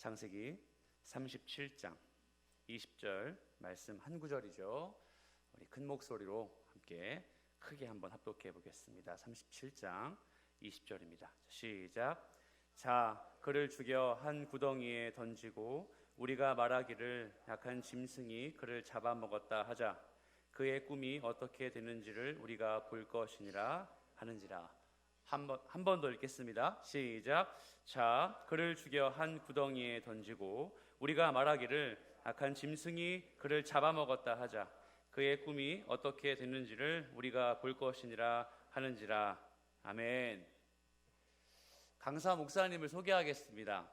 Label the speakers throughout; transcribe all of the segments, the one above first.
Speaker 1: 창세기 37장 20절 말씀 한 구절이죠. 우리 큰 목소리로 함께 크게 한번 합독해 보겠습니다. 37장 20절입니다. 시작. 자, 그를 죽여 한 구덩이에 던지고 우리가 말하기를 약한 짐승이 그를 잡아먹었다 하자. 그의 꿈이 어떻게 되는지를 우리가 볼 것이니라 하는지라. 한 번 더 읽겠습니다. 시작. 자, 그를 죽여 한 구덩이에 던지고 우리가 말하기를 악한 짐승이 그를 잡아먹었다 하자. 그의 꿈이 어떻게 됐는지를 우리가 볼 것이니라 하는지라. 아멘. 강사 목사님을 소개하겠습니다.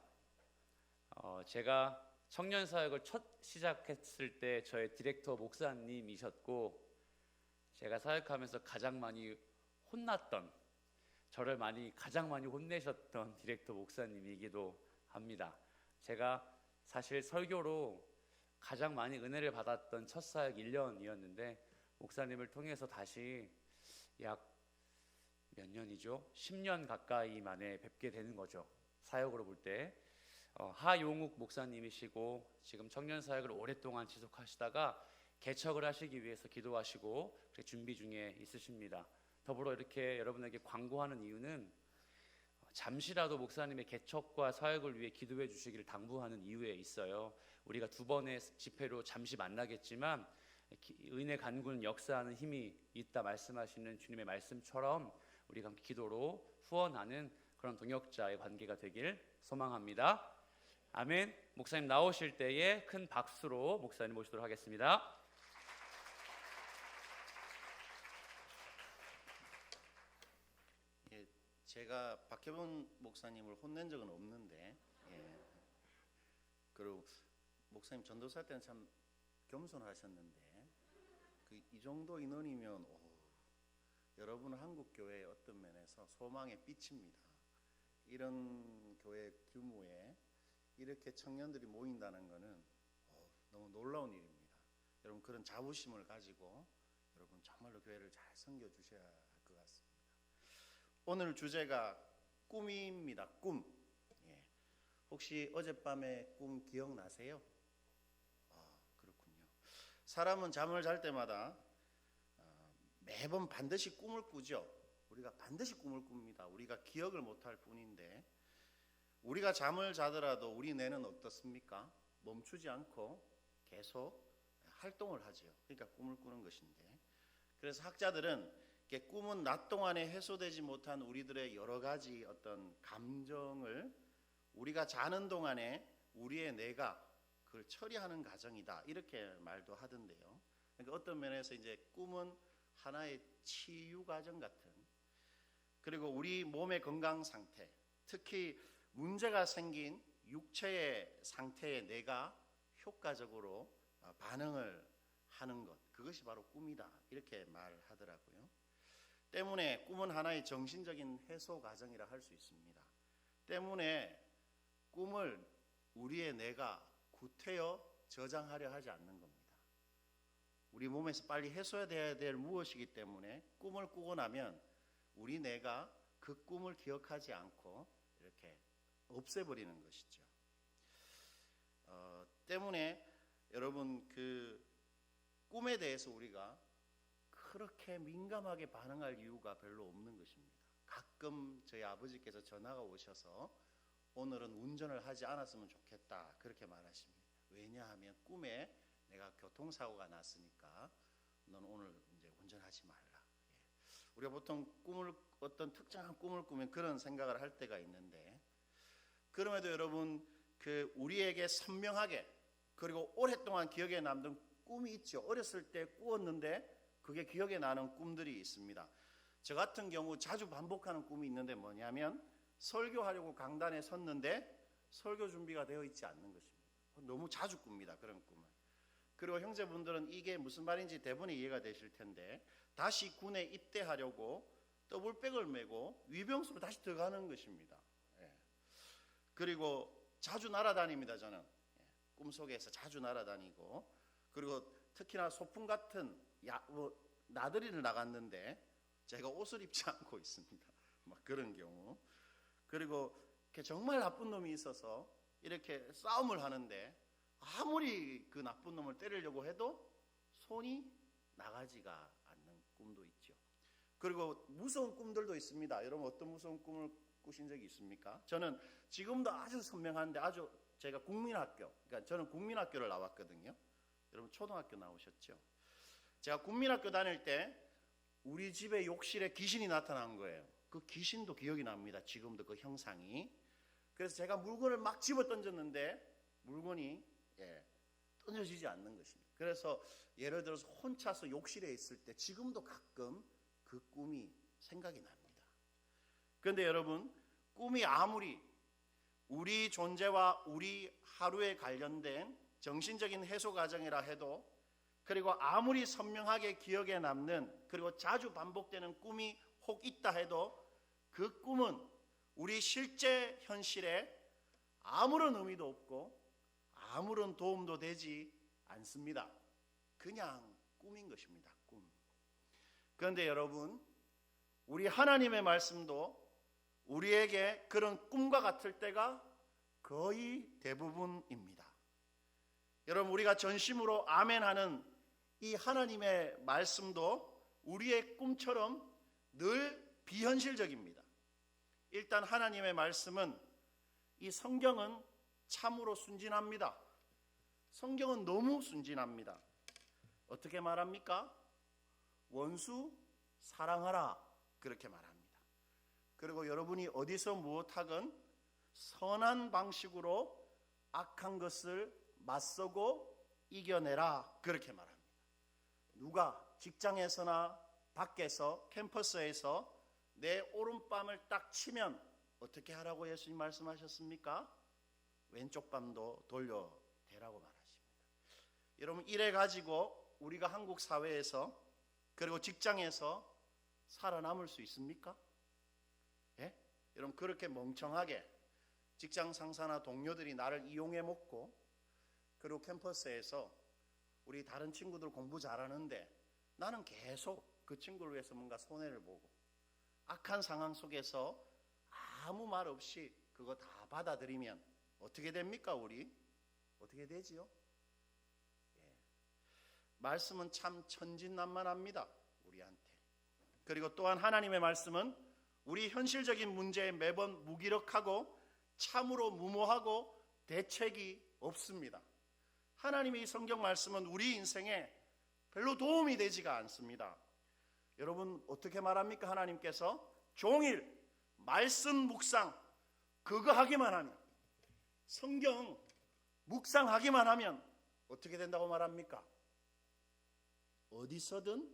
Speaker 1: 제가 청년 사역을 첫 시작했을 때 저의 디렉터 목사님이셨고, 제가 사역하면서 가장 많이 혼났던, 저를 가장 많이 혼내셨던 디렉터 목사님이기도 합니다. 제가 사실 설교로 가장 많이 은혜를 받았던 첫 사역 1년이었는데 목사님을 통해서 다시 약 몇 년이죠? 10년 가까이 만에 뵙게 되는 거죠. 사역으로 볼 때. 하용욱 목사님이시고 지금 청년 사역을 오랫동안 지속하시다가 개척을 하시기 위해서 기도하시고 준비 중에 있으십니다. 더불어 이렇게 여러분에게 광고하는 이유는 잠시라도 목사님의 개척과 사역을 위해 기도해 주시기를 당부하는 이유에 있어요. 우리가 두 번의 집회로 잠시 만나겠지만 은혜 간구는 역사하는 힘이 있다 말씀하시는 주님의 말씀처럼 우리가 함께 기도로 후원하는 그런 동역자의 관계가 되길 소망합니다. 아멘. 목사님 나오실 때에 큰 박수로 목사님 모시도록 하겠습니다.
Speaker 2: 제가 박혜본 목사님을 혼낸 적은 없는데, 그리고 목사님 전도사 때는 참 겸손하셨는데, 이 정도 인원이면 여러분은 한국 교회의 어떤 면에서 소망의 빛입니다. 이런 교회 규모에 이렇게 청년들이 모인다는 것은 너무 놀라운 일입니다. 여러분 그런 자부심을 가지고 여러분 정말로 교회를 잘 섬겨 주셔야 할 것 같습니다. 오늘 주제가 꿈입니다. 꿈. 혹시 어젯밤에 꿈 기억나세요? 그렇군요. 사람은 잠을 잘 때마다 매번 반드시 꿈을 꾸죠. 우리가 반드시 꿈을 꿉니다. 우리가 기억을 못할 뿐인데, 우리가 잠을 자더라도 우리 뇌는 어떻습니까? 멈추지 않고 계속 활동을 하죠. 그러니까 꿈을 꾸는 것인데, 그래서 학자들은 꿈은 낮 동안에 해소되지 못한 우리들의 여러 가지 어떤 감정을 우리가 자는 동안에 우리의 뇌가 그걸 처리하는 과정이다, 이렇게 말도 하던데요. 그러니까 어떤 면에서 이제 꿈은 하나의 치유 과정 같은, 그리고 우리 몸의 건강 상태, 특히 문제가 생긴 육체의 상태에 뇌가 효과적으로 반응을 하는 것, 그것이 바로 꿈이다, 이렇게 말하더라고요. 때문에 꿈은 하나의 정신적인 해소 과정이라 할 수 있습니다. 때문에 꿈을 우리의 뇌가 구태여 저장하려 하지 않는 겁니다. 우리 몸에서 빨리 해소해야 될 무엇이기 때문에 꿈을 꾸고 나면 우리 뇌가 그 꿈을 기억하지 않고 이렇게 없애버리는 것이죠. 때문에 여러분 그 꿈에 대해서 우리가 그렇게 민감하게 반응할 이유가 별로 없는 것입니다. 가끔 저희 아버지께서 전화가 오셔서 오늘은 운전을 하지 않았으면 좋겠다, 그렇게 말하십니다. 왜냐하면 꿈에 내가 교통사고가 났으니까 넌 오늘 이제 운전하지 말라. 우리가 보통 어떤 특정한 꿈을 꾸면 그런 생각을 할 때가 있는데, 그럼에도 여러분 우리에게 선명하게 그리고 오랫동안 기억에 남는 꿈이 있죠. 어렸을 때 꾸었는데 그게 기억에 나는 꿈들이 있습니다. 저 같은 경우 자주 반복하는 꿈이 있는데 뭐냐면, 설교하려고 강단에 섰는데 설교 준비가 되어 있지 않는 것입니다. 너무 자주 꿉니다, 그런 꿈을. 그리고 형제분들은 이게 무슨 말인지 대부분 이해가 되실 텐데, 다시 군에 입대하려고 더블백을 메고 위병수로 다시 들어가는 것입니다. 그리고 자주 날아다닙니다, 저는. 꿈속에서 자주 날아다니고, 그리고 특히나 소풍 같은 나들이를 나갔는데 제가 옷을 입지 않고 있습니다. 막 그런 경우. 그리고 정말 나쁜 놈이 있어서 이렇게 싸움을 하는데 아무리 그 나쁜 놈을 때리려고 해도 손이 나가지가 않는 꿈도 있죠. 그리고 무서운 꿈들도 있습니다. 여러분 어떤 무서운 꿈을 꾸신 적이 있습니까? 저는 지금도 아주 선명한데 아주 제가 국민학교, 그러니까 저는 국민학교를 나왔거든요. 여러분 초등학교 나오셨죠? 제가 국민학교 다닐 때 우리 집의 욕실에 귀신이 나타난 거예요. 그 귀신도 기억이 납니다. 지금도 그 형상이. 그래서 제가 물건을 막 집어 던졌는데 물건이 던져지지 않는 것입니다. 그래서 예를 들어서 혼자서 욕실에 있을 때 지금도 가끔 그 꿈이 생각이 납니다. 그런데 여러분, 꿈이 아무리 우리 존재와 우리 하루에 관련된 정신적인 해소 과정이라 해도, 그리고 아무리 선명하게 기억에 남는, 그리고 자주 반복되는 꿈이 혹 있다 해도 그 꿈은 우리 실제 현실에 아무런 의미도 없고 아무런 도움도 되지 않습니다. 그냥 꿈인 것입니다. 꿈. 그런데 여러분, 우리 하나님의 말씀도 우리에게 그런 꿈과 같을 때가 거의 대부분입니다. 여러분, 우리가 전심으로 아멘하는 이 하나님의 말씀도 우리의 꿈처럼 늘 비현실적입니다. 일단 하나님의 말씀은, 이 성경은 참으로 순진합니다. 성경은 너무 순진합니다. 어떻게 말합니까? 원수 사랑하라, 그렇게 말합니다. 그리고 여러분이 어디서 무엇하건 선한 방식으로 악한 것을 맞서고 이겨내라, 그렇게 말합니다. 누가 직장에서나 밖에서 캠퍼스에서 내 오른밤을 딱 치면 어떻게 하라고 예수님 말씀하셨습니까? 왼쪽 밤도 돌려대라고 말하십니다. 여러분, 이래 가지고 우리가 한국 사회에서 그리고 직장에서 살아남을 수 있습니까? 예? 여러분, 그렇게 멍청하게 직장 상사나 동료들이 나를 이용해 먹고, 그리고 캠퍼스에서 우리 다른 친구들 공부 잘하는데 나는 계속 그 친구를 위해서 뭔가 손해를 보고, 악한 상황 속에서 아무 말 없이 그거 다 받아들이면 어떻게 됩니까? 우리 어떻게 되지요? 말씀은 참 천진난만합니다, 우리한테. 그리고 또한 하나님의 말씀은 우리 현실적인 문제에 매번 무기력하고 참으로 무모하고 대책이 없습니다. 하나님의 성경 말씀은 우리 인생에 별로 도움이 되지가 않습니다. 여러분, 어떻게 말합니까? 하나님께서 종일 말씀 묵상 그거 하기만 하면, 성경 묵상하기만 하면 어떻게 된다고 말합니까? 어디서든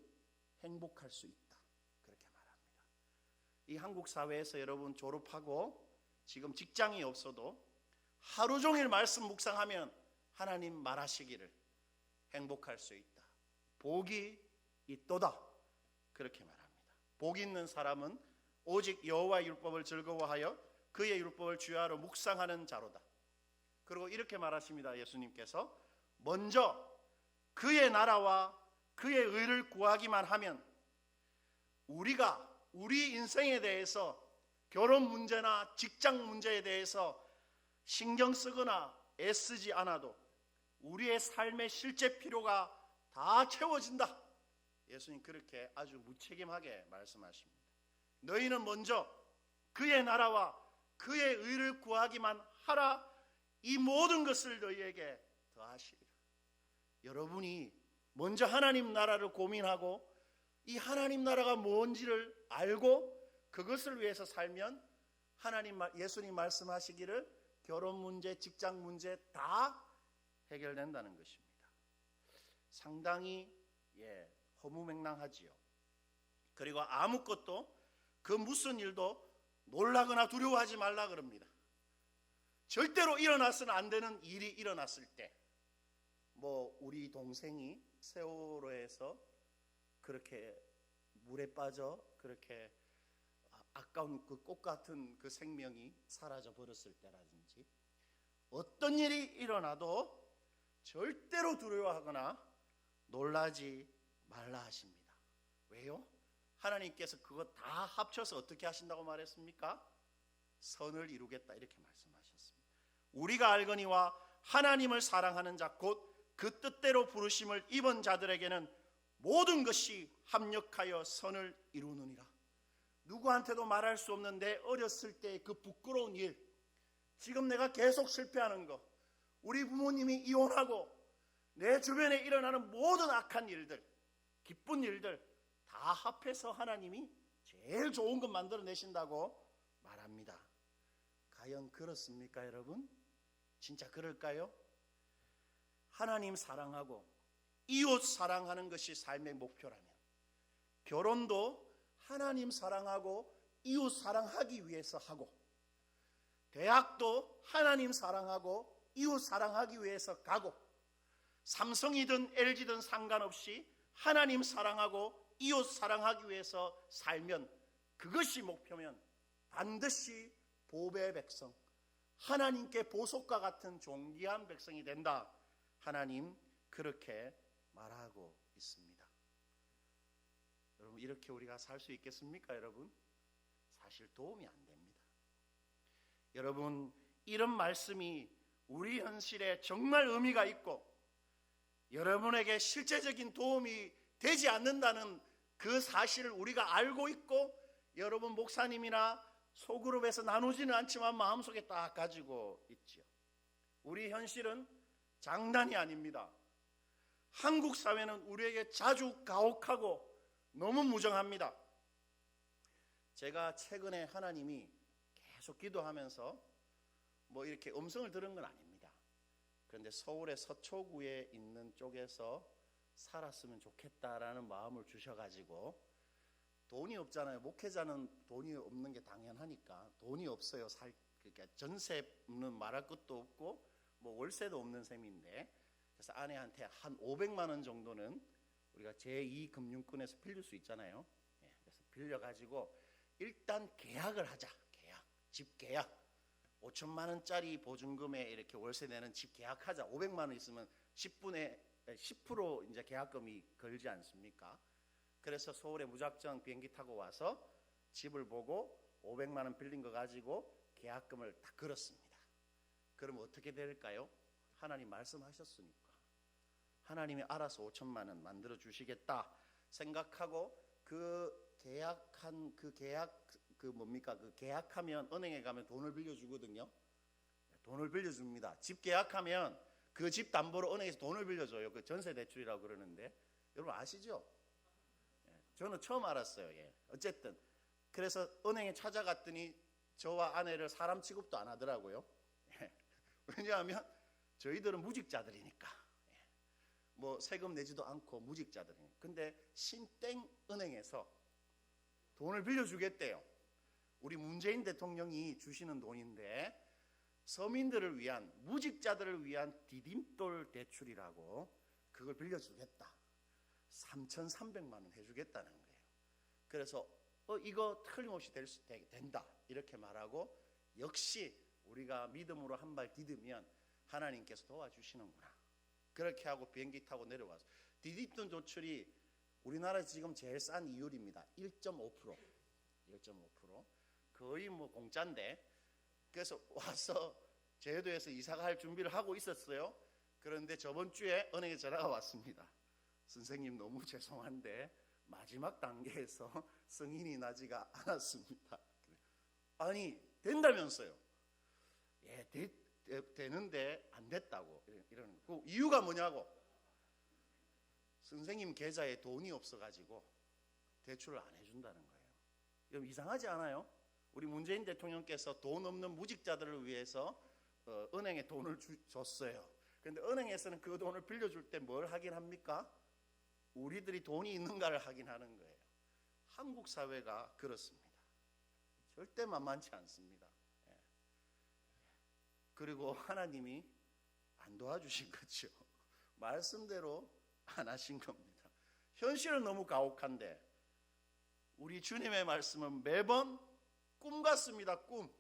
Speaker 2: 행복할 수 있다, 그렇게 말합니다. 이 한국 사회에서 여러분 졸업하고 지금 직장이 없어도 하루 종일 말씀 묵상하면 하나님 말하시기를 행복할 수 있다, 복이 있도다, 그렇게 말합니다. 복 있는 사람은 오직 여호와의 율법을 즐거워하여 그의 율법을 주야로 묵상하는 자로다. 그리고 이렇게 말하십니다. 예수님께서 먼저 그의 나라와 그의 의를 구하기만 하면 우리가 우리 인생에 대해서, 결혼 문제나 직장 문제에 대해서 신경 쓰거나 애쓰지 않아도 우리의 삶의 실제 필요가 다 채워진다. 예수님 그렇게 아주 무책임하게 말씀하십니다. 너희는 먼저 그의 나라와 그의 의를 구하기만 하라, 이 모든 것을 너희에게 더하시리라. 여러분이 먼저 하나님 나라를 고민하고 이 하나님 나라가 뭔지를 알고 그것을 위해서 살면 예수님 말씀하시기를 결혼 문제, 직장 문제 다 해결된다는 것입니다. 상당히 허무맹랑하지요. 그리고 아무것도, 그 무슨 일도 놀라거나 두려워하지 말라 그럽니다. 절대로 일어나서는 안 되는 일이 일어났을 때, 우리 동생이 세월호에서 그렇게 물에 빠져 그렇게 아까운 그 꽃 같은 그 생명이 사라져 버렸을 때라든지, 어떤 일이 일어나도 절대로 두려워하거나 놀라지 말라 하십니다. 왜요? 하나님께서 그거 다 합쳐서 어떻게 하신다고 말했습니까? 선을 이루겠다, 이렇게 말씀하셨습니다. 우리가 알거니와 하나님을 사랑하는 자 곧 그 뜻대로 부르심을 입은 자들에게는 모든 것이 합력하여 선을 이루느니라. 누구한테도 말할 수 없는 내 어렸을 때의 그 부끄러운 일, 지금 내가 계속 실패하는 거, 우리 부모님이 이혼하고 내 주변에 일어나는 모든 악한 일들, 기쁜 일들 다 합해서 하나님이 제일 좋은 것 만들어내신다고 말합니다. 과연 그렇습니까, 여러분? 진짜 그럴까요? 하나님 사랑하고 이웃 사랑하는 것이 삶의 목표라면, 결혼도 하나님 사랑하고 이웃 사랑하기 위해서 하고, 대학도 하나님 사랑하고 이웃 사랑하기 위해서 가고, 삼성이든 LG든 상관없이 하나님 사랑하고 이웃 사랑하기 위해서 살면, 그것이 목표면 반드시 보배의 백성, 하나님께 보석과 같은 존귀한 백성이 된다. 하나님 그렇게 말하고 있습니다. 여러분, 이렇게 우리가 살 수 있겠습니까, 여러분? 사실 도움이 안 됩니다. 여러분, 이런 말씀이 우리 현실에 정말 의미가 있고 여러분에게 실제적인 도움이 되지 않는다는 그 사실을 우리가 알고 있고, 여러분 목사님이나 소그룹에서 나누지는 않지만 마음속에 딱 가지고 있지요. 우리 현실은 장난이 아닙니다. 한국 사회는 우리에게 자주 가혹하고 너무 무정합니다. 제가 최근에 하나님이 계속 기도하면서 뭐 이렇게 음성을 들은 건 아닙니다. 그런데 서울의 서초구에 있는 쪽에서 살았으면 좋겠다라는 마음을 주셔가지고, 돈이 없잖아요. 목회자는 돈이 없는 게 당연하니까. 돈이 없어요. 그러니까 전세는 말할 것도 없고 뭐 월세도 없는 셈인데, 그래서 아내한테 한 500만 원 정도는 우리가 제2금융권에서 빌릴 수 있잖아요. 그래서 빌려가지고 일단 계약을 하자. 집 계약. 5천만 원짜리 보증금에 이렇게 월세 내는 집 계약하자. 500만 원 있으면 10% 이제 계약금이 걸지 않습니까? 그래서 서울에 무작정 비행기 타고 와서 집을 보고 500만 원 빌린 거 가지고 계약금을 다 걸었습니다. 그럼 어떻게 될까요? 하나님 말씀하셨으니까 하나님이 알아서 5천만 원 만들어 주시겠다 생각하고, 그 계약하면 은행에 가면 돈을 빌려주거든요. 돈을 빌려줍니다. 집 계약하면 그 집 담보로 은행에서 돈을 빌려줘요. 그 전세 대출이라고 그러는데, 여러분 아시죠? 저는 처음 알았어요. 어쨌든 그래서 은행에 찾아갔더니 저와 아내를 사람 취급도 안 하더라고요. 왜냐하면 저희들은 무직자들이니까, 뭐 세금 내지도 않고 무직자들이니까. 근데 신땡 은행에서 돈을 빌려주겠대요. 우리 문재인 대통령이 주시는 돈인데, 서민들을 위한, 무직자들을 위한 디딤돌 대출이라고 그걸 빌려주겠다. 3,300만 원 해주겠다는 거예요. 그래서 이거 틀림없이 된다 이렇게 말하고, 역시 우리가 믿음으로 한 발 디디면 하나님께서 도와주시는구나. 그렇게 하고 비행기 타고 내려와서, 디딤돌 대출이 우리나라 지금 제일 싼 이율입니다. 1.5%. 거의 뭐 공짜인데, 그래서 와서 제주도에서 이사가 할 준비를 하고 있었어요. 그런데 저번 주에 은행에 전화가 왔습니다. 선생님 너무 죄송한데 마지막 단계에서 승인이 나지가 않았습니다. 아니 된다면서요. 되는데 안 됐다고 이러는 거. 그 이유가 뭐냐고. 선생님 계좌에 돈이 없어가지고 대출을 안 해준다는 거예요. 여러분 이상하지 않아요? 우리 문재인 대통령께서 돈 없는 무직자들을 위해서 은행에 돈을 줬어요. 그런데 은행에서는 그 돈을 빌려줄 때 뭘 하긴 합니까? 우리들이 돈이 있는가를 확인하는 거예요. 한국 사회가 그렇습니다. 절대 만만치 않습니다. 그리고 하나님이 안 도와주신 거죠. 말씀대로 안 하신 겁니다. 현실은 너무 가혹한데 우리 주님의 말씀은 매번 꿈 같습니다. 꿈.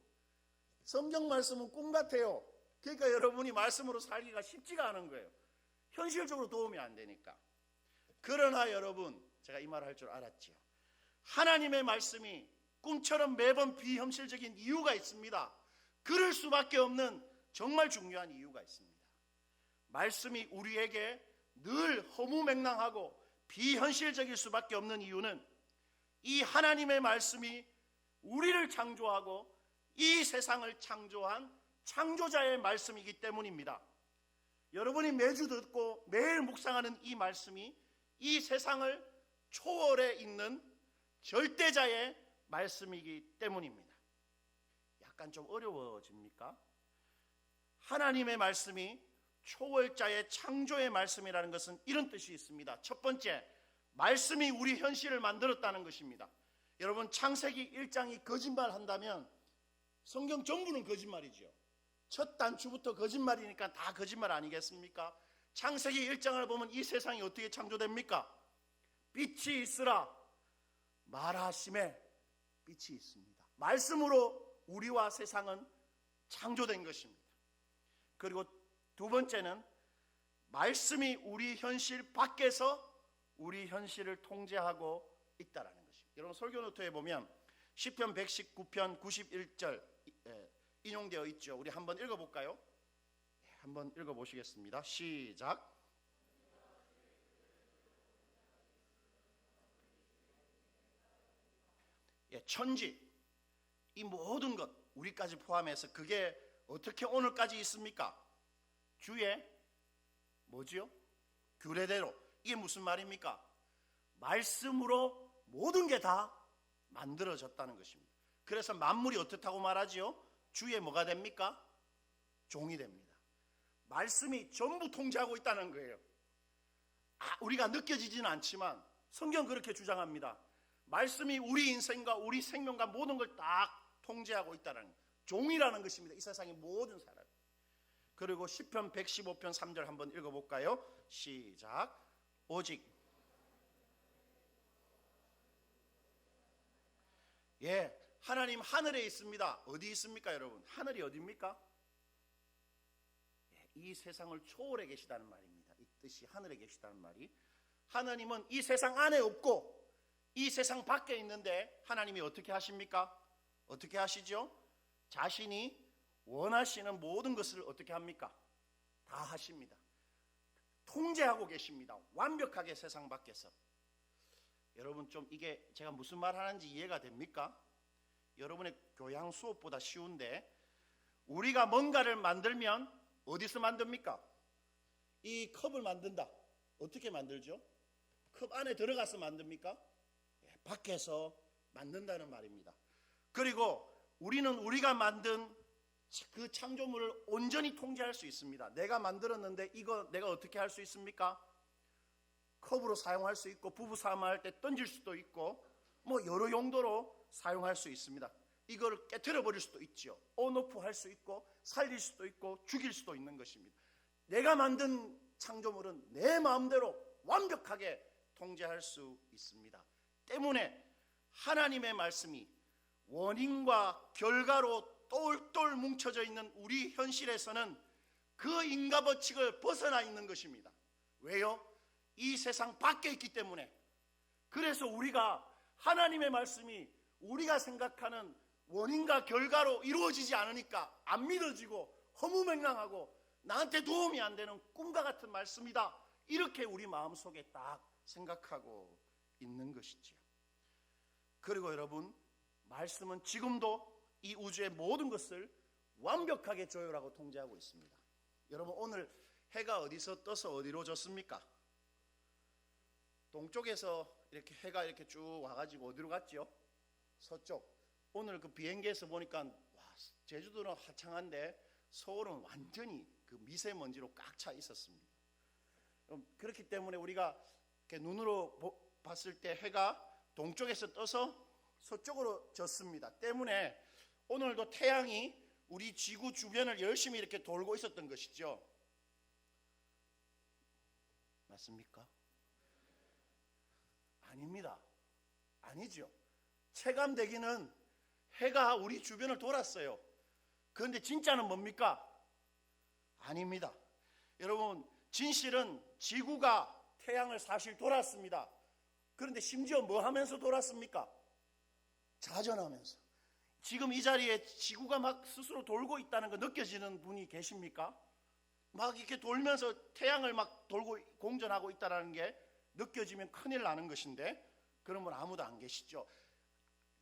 Speaker 2: 성경 말씀은 꿈 같아요. 그러니까 여러분이 말씀으로 살기가 쉽지가 않은 거예요. 현실적으로 도움이 안 되니까. 그러나 여러분, 제가 이 말을 할 줄 알았지요. 하나님의 말씀이 꿈처럼 매번 비현실적인 이유가 있습니다. 그럴 수밖에 없는 정말 중요한 이유가 있습니다. 말씀이 우리에게 늘 허무맹랑하고 비현실적일 수밖에 없는 이유는 이 하나님의 말씀이 우리를 창조하고 이 세상을 창조한 창조자의 말씀이기 때문입니다. 여러분이 매주 듣고 매일 묵상하는 이 말씀이 이 세상을 초월해 있는 절대자의 말씀이기 때문입니다. 약간 좀 어려워집니까? 하나님의 말씀이 초월자의 창조의 말씀이라는 것은 이런 뜻이 있습니다. 첫 번째, 말씀이 우리 현실을 만들었다는 것입니다. 여러분, 창세기 1장이 거짓말한다면 성경 전부는 거짓말이죠. 첫 단추부터 거짓말이니까 다 거짓말 아니겠습니까? 창세기 1장을 보면 이 세상이 어떻게 창조됩니까? 빛이 있으라 말하심에 빛이 있습니다. 말씀으로 우리와 세상은 창조된 것입니다. 그리고 두 번째는 말씀이 우리 현실 밖에서 우리 현실을 통제하고 있다라는 것입니다. 여러분, 설교노트에 보면 시편 119편 91절 인용되어 있죠. 우리 한번 읽어볼까요? 한번 읽어보시겠습니다. 시작. 천지, 이 모든 것 우리까지 포함해서 그게 어떻게 오늘까지 있습니까? 주의 뭐지요? 규례대로. 이게 무슨 말입니까? 말씀으로 모든 게 다 만들어졌다는 것입니다. 그래서 만물이 어떻다고 말하지요? 주의 뭐가 됩니까? 종이 됩니다. 말씀이 전부 통제하고 있다는 거예요. 우리가 느껴지지는 않지만 성경 그렇게 주장합니다. 말씀이 우리 인생과 우리 생명과 모든 걸 딱 통제하고 있다는 종이라는 것입니다. 이 세상의 모든 사람. 그리고 시편 115편 3절 한번 읽어볼까요? 시작. 오직 하나님 하늘에 있습니다. 어디 있습니까, 여러분? 하늘이 어디입니까? 이 세상을 초월해 계시다는 말입니다. 이 뜻이 하늘에 계시다는 말이, 하나님은 이 세상 안에 없고 이 세상 밖에 있는데 하나님이 어떻게 하십니까? 어떻게 하시죠? 자신이 원하시는 모든 것을 어떻게 합니까? 다 하십니다. 통제하고 계십니다. 완벽하게 세상 밖에서. 여러분, 좀 이게 제가 무슨 말 하는지 이해가 됩니까? 여러분의 교양 수업보다 쉬운데, 우리가 뭔가를 만들면 어디서 만듭니까? 이 컵을 만든다. 어떻게 만들죠? 컵 안에 들어가서 만듭니까? 밖에서 만든다는 말입니다. 그리고 우리는 우리가 만든 그 창조물을 온전히 통제할 수 있습니다. 내가 만들었는데 이거 내가 어떻게 할 수 있습니까? 컵으로 사용할 수 있고, 부부 싸움할 때 던질 수도 있고, 뭐 여러 용도로 사용할 수 있습니다. 이걸 깨트려 버릴 수도 있죠. 온오프 할 수 있고, 살릴 수도 있고, 죽일 수도 있는 것입니다. 내가 만든 창조물은 내 마음대로 완벽하게 통제할 수 있습니다. 때문에 하나님의 말씀이 원인과 결과로 똘똘 뭉쳐져 있는 우리 현실에서는 그 인과 법칙을 벗어나 있는 것입니다. 왜요? 이 세상 밖에 있기 때문에. 그래서 우리가 하나님의 말씀이 우리가 생각하는 원인과 결과로 이루어지지 않으니까 안 믿어지고 허무맹랑하고 나한테 도움이 안 되는 꿈과 같은 말씀이다, 이렇게 우리 마음속에 딱 생각하고 있는 것이지요. 그리고 여러분, 말씀은 지금도 이 우주의 모든 것을 완벽하게 조율하고 통제하고 있습니다. 여러분, 오늘 해가 어디서 떠서 어디로 졌습니까? 동쪽에서 이렇게 해가 이렇게 쭉 와가지고 어디로 갔죠? 서쪽. 오늘 그 비행기에서 보니까 제주도는 화창한데 서울은 완전히 그 미세먼지로 꽉 차 있었습니다. 그렇기 때문에 우리가 이렇게 눈으로 봤을 때 해가 동쪽에서 떠서 서쪽으로 졌습니다. 때문에 오늘도 태양이 우리 지구 주변을 열심히 이렇게 돌고 있었던 것이죠. 맞습니까? 아닙니다. 아니죠. 체감되기는 해가 우리 주변을 돌았어요. 그런데 진짜는 뭡니까? 아닙니다. 여러분, 진실은 지구가 태양을 사실 돌았습니다. 그런데 심지어 뭐 하면서 돌았습니까? 자전하면서. 지금 이 자리에 지구가 막 스스로 돌고 있다는 거 느껴지는 분이 계십니까? 막 이렇게 돌면서 태양을 막 돌고 공전하고 있다는 게 느껴지면 큰일 나는 것인데 그런 분 아무도 안 계시죠?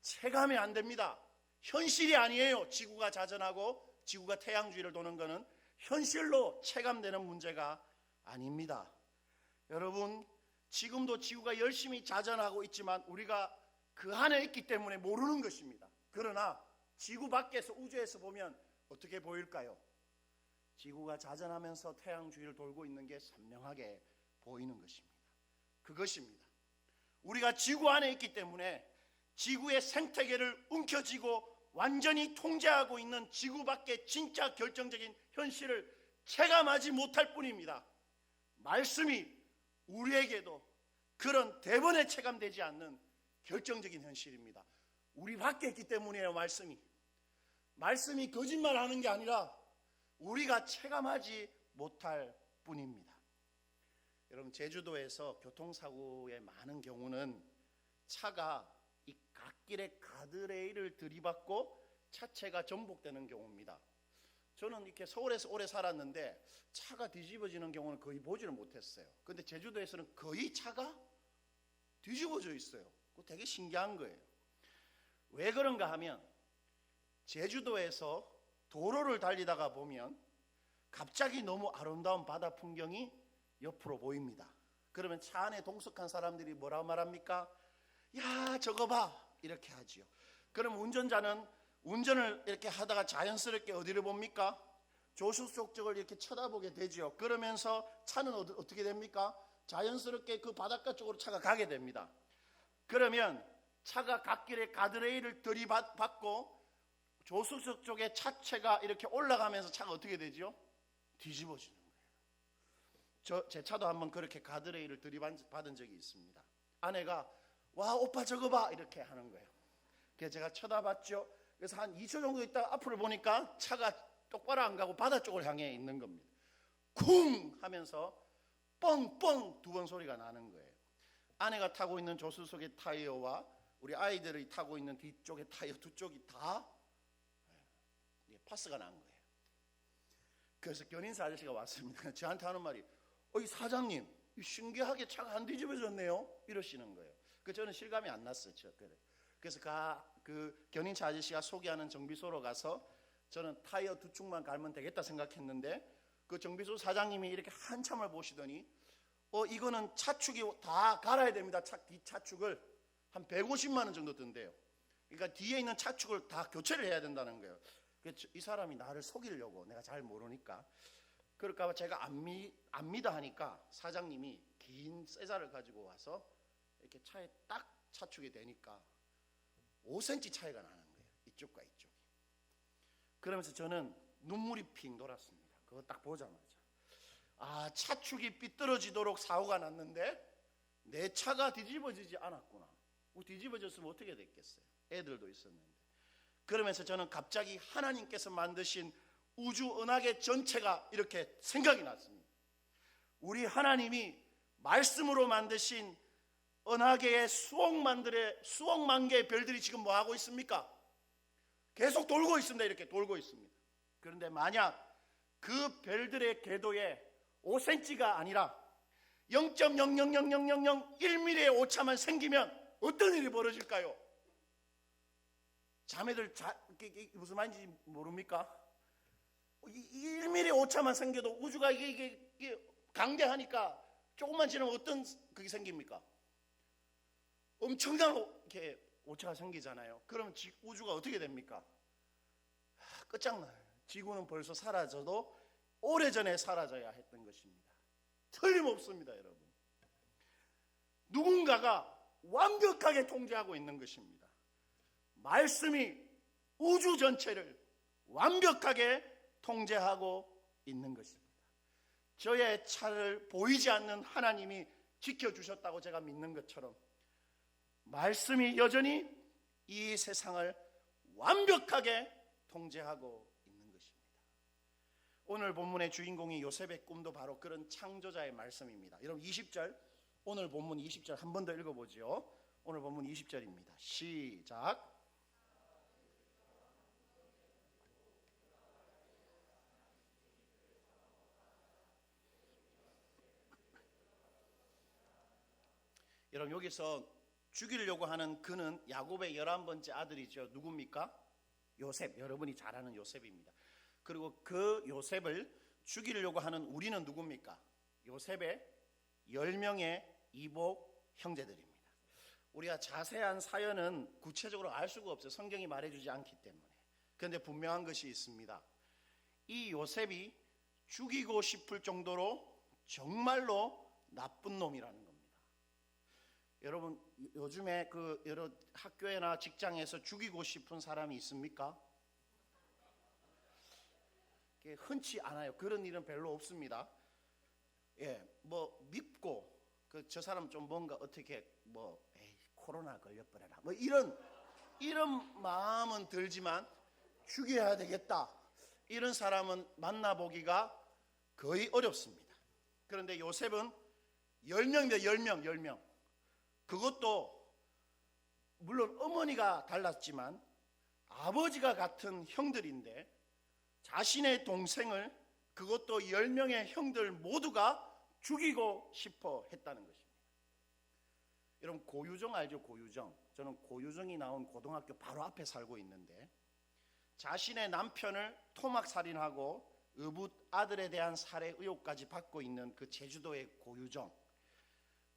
Speaker 2: 체감이 안 됩니다. 현실이 아니에요. 지구가 자전하고 지구가 태양 주위를 도는 것은 현실로 체감되는 문제가 아닙니다. 여러분, 지금도 지구가 열심히 자전하고 있지만 우리가 그 안에 있기 때문에 모르는 것입니다. 그러나 지구 밖에서 우주에서 보면 어떻게 보일까요? 지구가 자전하면서 태양 주위를 돌고 있는 게 선명하게 보이는 것입니다. 그것입니다. 우리가 지구 안에 있기 때문에 지구의 생태계를 움켜쥐고 완전히 통제하고 있는 지구 밖의 진짜 결정적인 현실을 체감하지 못할 뿐입니다. 말씀이 우리에게도 그런 대번에 체감되지 않는 결정적인 현실입니다. 우리 밖에 있기 때문이에요. 말씀이 거짓말하는 게 아니라 우리가 체감하지 못할 뿐입니다. 여러분, 제주도에서 교통사고의 많은 경우는 차가 이 갓길에 가드레일을 들이받고 차체가 전복되는 경우입니다. 저는 이렇게 서울에서 오래 살았는데 차가 뒤집어지는 경우는 거의 보지를 못했어요. 그런데 제주도에서는 거의 차가 뒤집어져 있어요. 그거 되게 신기한 거예요. 왜 그런가 하면 제주도에서 도로를 달리다가 보면 갑자기 너무 아름다운 바다 풍경이 옆으로 보입니다. 그러면 차 안에 동석한 사람들이 뭐라고 말합니까? 야, 저거 봐, 이렇게 하지요. 그럼 운전자는 운전을 이렇게 하다가 자연스럽게 어디를 봅니까? 조수석 쪽을 이렇게 쳐다보게 되지요. 그러면서 차는 어떻게 됩니까? 자연스럽게 그 바닷가 쪽으로 차가 가게 됩니다. 그러면 차가 갓길에 가드레일을 들이받고 조수석 쪽에 차체가 이렇게 올라가면서 차가 어떻게 되죠? 뒤집어지는 거예요. 제 차도 한번 그렇게 가드레일을 들이받은 적이 있습니다. 아내가 와, 오빠 저거 봐, 이렇게 하는 거예요. 그래서 제가 쳐다봤죠. 그래서 한 2초 정도 있다가 앞을 보니까 차가 똑바로 안 가고 바다 쪽을 향해 있는 겁니다. 쿵 하면서 뻥뻥 두 번 소리가 나는 거예요. 아내가 타고 있는 조수석의 타이어와 우리 아이들이 타고 있는 뒤쪽의 타이어 두 쪽이 다 파스가 난 거예요. 그래서 견인사 아저씨가 왔습니다. 저한테 하는 말이 이 사장님, 신기하게 차가 안 뒤집어졌네요, 이러시는 거예요. 저는 실감이 안 났어요. 그래서 그 견인차 아저씨가 소개하는 정비소로 가서 저는 타이어 두 축만 갈면 되겠다 생각했는데 그 정비소 사장님이 이렇게 한참을 보시더니 이거는 차축이 다 갈아야 됩니다. 뒷차축을 한 150만 원 정도 든대요. 그러니까 뒤에 있는 차축을 다 교체를 해야 된다는 거예요. 이 사람이 나를 속이려고, 내가 잘 모르니까 그럴까 봐 제가 안 믿어 하니까 사장님이 긴 쇠자를 가지고 와서 이렇게 차에 딱 차축이 되니까 5cm 차이가 나는 거예요. 이쪽과 이쪽이. 그러면서 저는 눈물이 핑 돌았습니다. 그거 딱 보자마자 차축이 삐뚤어지도록 사고가 났는데 내 차가 뒤집어지지 않았구나. 뒤집어졌으면 어떻게 됐겠어요? 애들도 있었는데. 그러면서 저는 갑자기 하나님께서 만드신 우주 은하계 전체가 이렇게 생각이 났습니다. 우리 하나님이 말씀으로 만드신 은하계의 수억만 개의 별들이 지금 뭐 하고 있습니까? 계속 돌고 있습니다. 이렇게 돌고 있습니다. 그런데 만약 그 별들의 궤도에 5cm가 아니라 0.0000001mm의 오차만 생기면 어떤 일이 벌어질까요? 자매들 무슨 말인지 모릅니까? 1mm 오차만 생겨도 우주가 이게 강대하니까 조금만 지나면 어떤 그게 생깁니까? 엄청난 이렇게 오차가 생기잖아요. 그럼 우주가 어떻게 됩니까? 끝장나요. 지구는 벌써 사라져도 오래전에 사라져야 했던 것입니다. 틀림없습니다, 여러분. 누군가가 완벽하게 통제하고 있는 것입니다. 말씀이 우주 전체를 완벽하게 통제하고 있는 것입니다. 저의 차를 보이지 않는 하나님이 지켜주셨다고 제가 믿는 것처럼 말씀이 여전히 이 세상을 완벽하게 통제하고 있는 것입니다. 오늘 본문의 주인공이 요셉의 꿈도 바로 그런 창조자의 말씀입니다. 여러분 20절, 오늘 본문 20절 한 번 더 읽어보죠. 오늘 본문 20절입니다. 시작. 여러분 여기서 죽이려고 하는 그는 야곱의 11번째 아들이죠. 누굽니까? 요셉. 여러분이 잘 아는 요셉입니다. 그리고 그 요셉을 죽이려고 하는 우리는 누굽니까? 요셉의 10명의 이복 형제들입니다. 우리가 자세한 사연은 구체적으로 알 수가 없어요. 성경이 말해주지 않기 때문에. 그런데 분명한 것이 있습니다. 이 요셉이 죽이고 싶을 정도로 정말로 나쁜 놈이라는 겁니다. 여러분 요즘에 그 여러 학교에나 직장에서 죽이고 싶은 사람이 있습니까? 흔치 않아요. 그런 일은 별로 없습니다. 뭐 밉고 저 사람 좀 뭔가 어떻게 에이, 코로나 걸려버려라 뭐 이런 마음은 들지만 죽여야 되겠다 이런 사람은 만나보기가 거의 어렵습니다. 그런데 요셉은 10명입니다. 10명. 그것도 물론 어머니가 달랐지만 아버지가 같은 형들인데 자신의 동생을 그것도 10명의 형들 모두가 죽이고 싶어 했다는 것입니다. 여러분 고유정 알죠? 고유정. 저는 고유정이 나온 고등학교 바로 앞에 살고 있는데 자신의 남편을 토막살인하고 의붓 아들에 대한 살해 의혹까지 받고 있는 그 제주도의 고유정.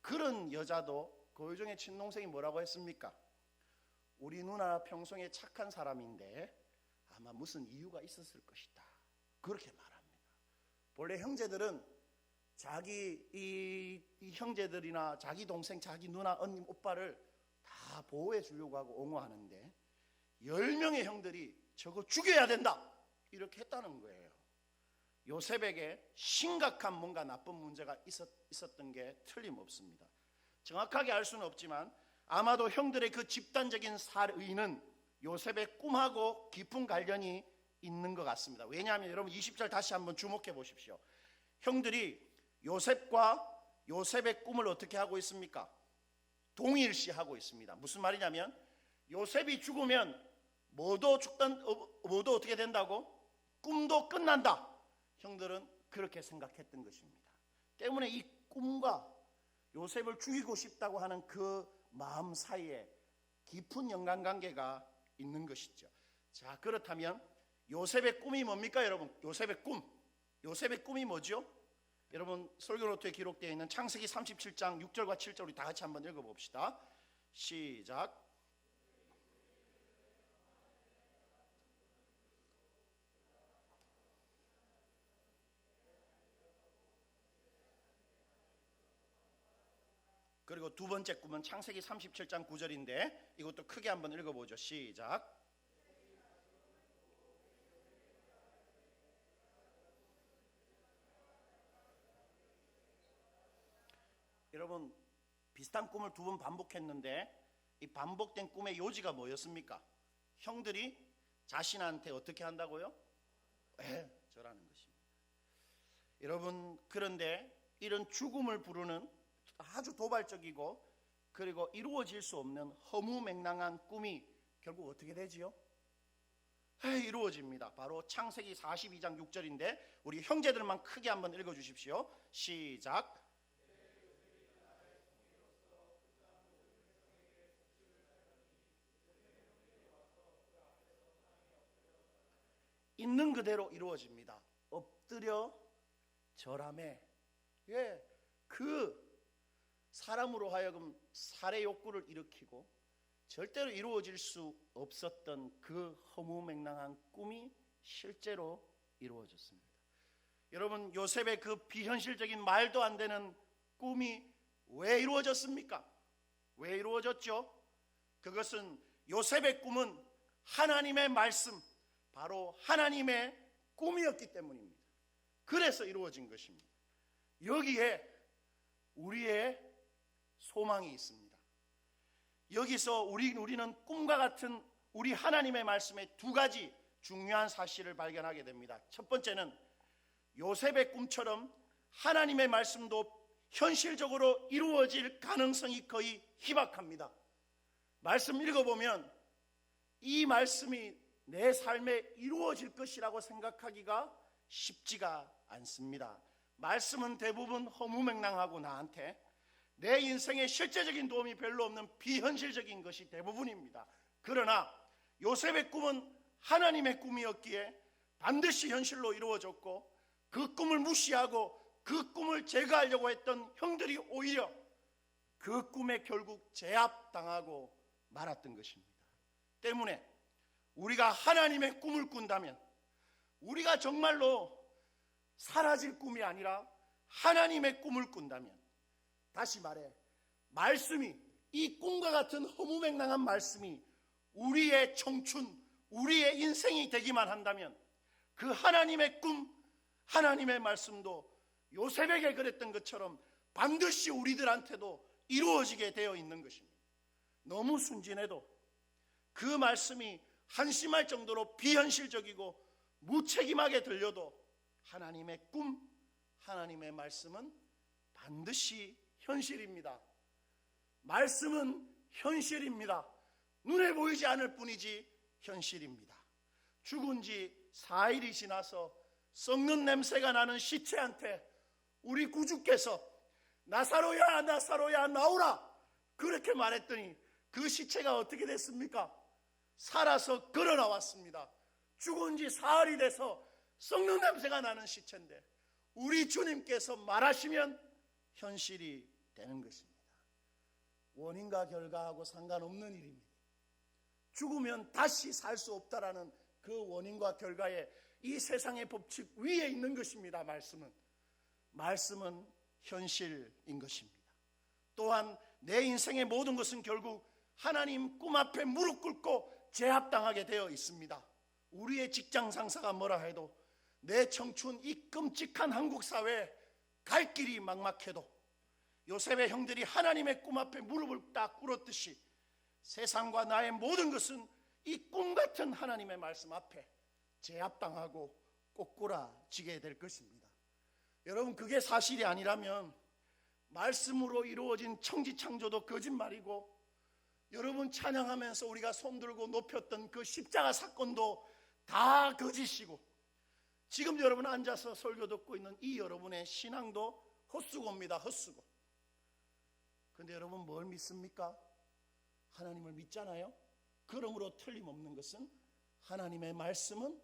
Speaker 2: 그런 여자도 고유정의 친동생이 뭐라고 했습니까? 우리 누나 평소에 착한 사람인데 아마 무슨 이유가 있었을 것이다. 그렇게 말합니다. 본래 형제들은 자기 이 형제들이나 자기 동생, 자기 누나, 언니, 오빠를 다 보호해 주려고 하고 옹호하는데 10명의 형들이 저거 죽여야 된다 이렇게 했다는 거예요. 요셉에게 심각한 뭔가 나쁜 문제가 있었던 게 틀림없습니다. 정확하게 알 수는 없지만 아마도 형들의 그 집단적인 살의는 요셉의 꿈하고 깊은 관련이 있는 것 같습니다. 왜냐하면 여러분 20절 다시 한번 주목해 보십시오. 형들이 요셉과 요셉의 꿈을 어떻게 하고 있습니까? 동일시하고 있습니다. 무슨 말이냐면 요셉이 죽으면 모두 어떻게 된다고? 꿈도 끝난다. 형들은 그렇게 생각했던 것입니다. 때문에 이 꿈과 요셉을 죽이고 싶다고 하는 그 마음 사이에 깊은 연관관계가 있는 것이죠. 자, 그렇다면 요셉의 꿈이 뭡니까 여러분? 요셉의 꿈이 뭐죠? 여러분 설교노트에 기록되어 있는 창세기 37장 6절과 7절 우리 다 같이 한번 읽어봅시다. 시작. 그리고 두 번째 꿈은 창세기 37장 9절인데 이것도 크게 한번 읽어보죠. 시작. 여러분 비슷한 꿈을 두 번 반복했는데 이 반복된 꿈의 요지가 뭐였습니까? 형들이 자신한테 어떻게 한다고요? 저라는 것입니다. 여러분 그런데 이런 죽음을 부르는 아주 도발적이고 그리고 이루어질 수 없는 허무맹랑한 꿈이 결국 어떻게 되지요? 이루어집니다. 바로 창세기 42장 6절인데 우리 형제들만 크게 한번 읽어주십시오. 시작. 있는 그대로 이루어집니다. 엎드려 절하매. 그 사람으로 하여금 살해 욕구를 일으키고 절대로 이루어질 수 없었던 그 허무맹랑한 꿈이 실제로 이루어졌습니다. 여러분 요셉의 그 비현실적인 말도 안 되는 꿈이 왜 이루어졌습니까? 왜 이루어졌죠? 그것은 요셉의 꿈은 하나님의 말씀, 바로 하나님의 꿈이었기 때문입니다. 그래서 이루어진 것입니다. 여기에 우리의 소망이 있습니다. 여기서 우리는 꿈과 같은 우리 하나님의 말씀의 두 가지 중요한 사실을 발견하게 됩니다. 첫 번째는 요셉의 꿈처럼 하나님의 말씀도 현실적으로 이루어질 가능성이 거의 희박합니다. 말씀 읽어보면 이 말씀이 내 삶에 이루어질 것이라고 생각하기가 쉽지가 않습니다. 말씀은 대부분 허무맹랑하고 나한테
Speaker 3: 내 인생에 실제적인 도움이 별로 없는 비현실적인 것이 대부분입니다. 그러나 요셉의 꿈은 하나님의 꿈이었기에 반드시 현실로 이루어졌고, 그 꿈을 무시하고 그 꿈을 제거하려고 했던 형들이 오히려 그 꿈에 결국 제압당하고 말았던 것입니다. 때문에 우리가 하나님의 꿈을 꾼다면, 우리가 정말로 사라질 꿈이 아니라 하나님의 꿈을 꾼다면, 다시 말해 말씀이, 이 꿈과 같은 허무맹랑한 말씀이 우리의 청춘, 우리의 인생이 되기만 한다면, 그 하나님의 꿈, 하나님의 말씀도 요셉에게 그랬던 것처럼 반드시 우리들한테도 이루어지게 되어 있는 것입니다. 너무 순진해도, 그 말씀이 한심할 정도로 비현실적이고 무책임하게 들려도 하나님의 꿈, 하나님의 말씀은 반드시 현실입니다. 말씀은 현실입니다. 눈에 보이지 않을 뿐이지 현실입니다. 죽은 지 4일이 지나서 썩는 냄새가 나는 시체한테 우리 구주께서 나사로야, 나사로야, 나오라, 그렇게 말했더니 그 시체가 어떻게 됐습니까? 살아서 걸어 나왔습니다. 죽은 지 사흘이 돼서 썩는 냄새가 나는 시체인데 우리 주님께서 말하시면 현실이 되는 것입니다. 원인과 결과하고 상관없는 일입니다. 죽으면 다시 살 수 없다라는 그 원인과 결과에 이 세상의 법칙 위에 있는 것입니다. 말씀은 현실인 것입니다. 또한 내 인생의 모든 것은 결국 하나님 꿈 앞에 무릎 꿇고 제압당하게 되어 있습니다. 우리의 직장 상사가 뭐라 해도, 내 청춘 이 끔찍한 한국 사회에 갈 길이 막막해도, 요셉의 형들이 하나님의 꿈 앞에 무릎을 딱 꿇었듯이 세상과 나의 모든 것은 이 꿈 같은 하나님의 말씀 앞에 제압당하고 꼬꾸라지게 될 것입니다. 여러분, 그게 사실이 아니라면 말씀으로 이루어진 천지창조도 거짓말이고, 여러분 찬양하면서 우리가 손들고 높였던 그 십자가 사건도 다 거짓이고, 지금 여러분 앉아서 설교 듣고 있는 이 여러분의 신앙도 헛수고입니다. 헛수고. 그런데 여러분 뭘 믿습니까? 하나님을 믿잖아요. 그러므로 틀림없는 것은 하나님의 말씀은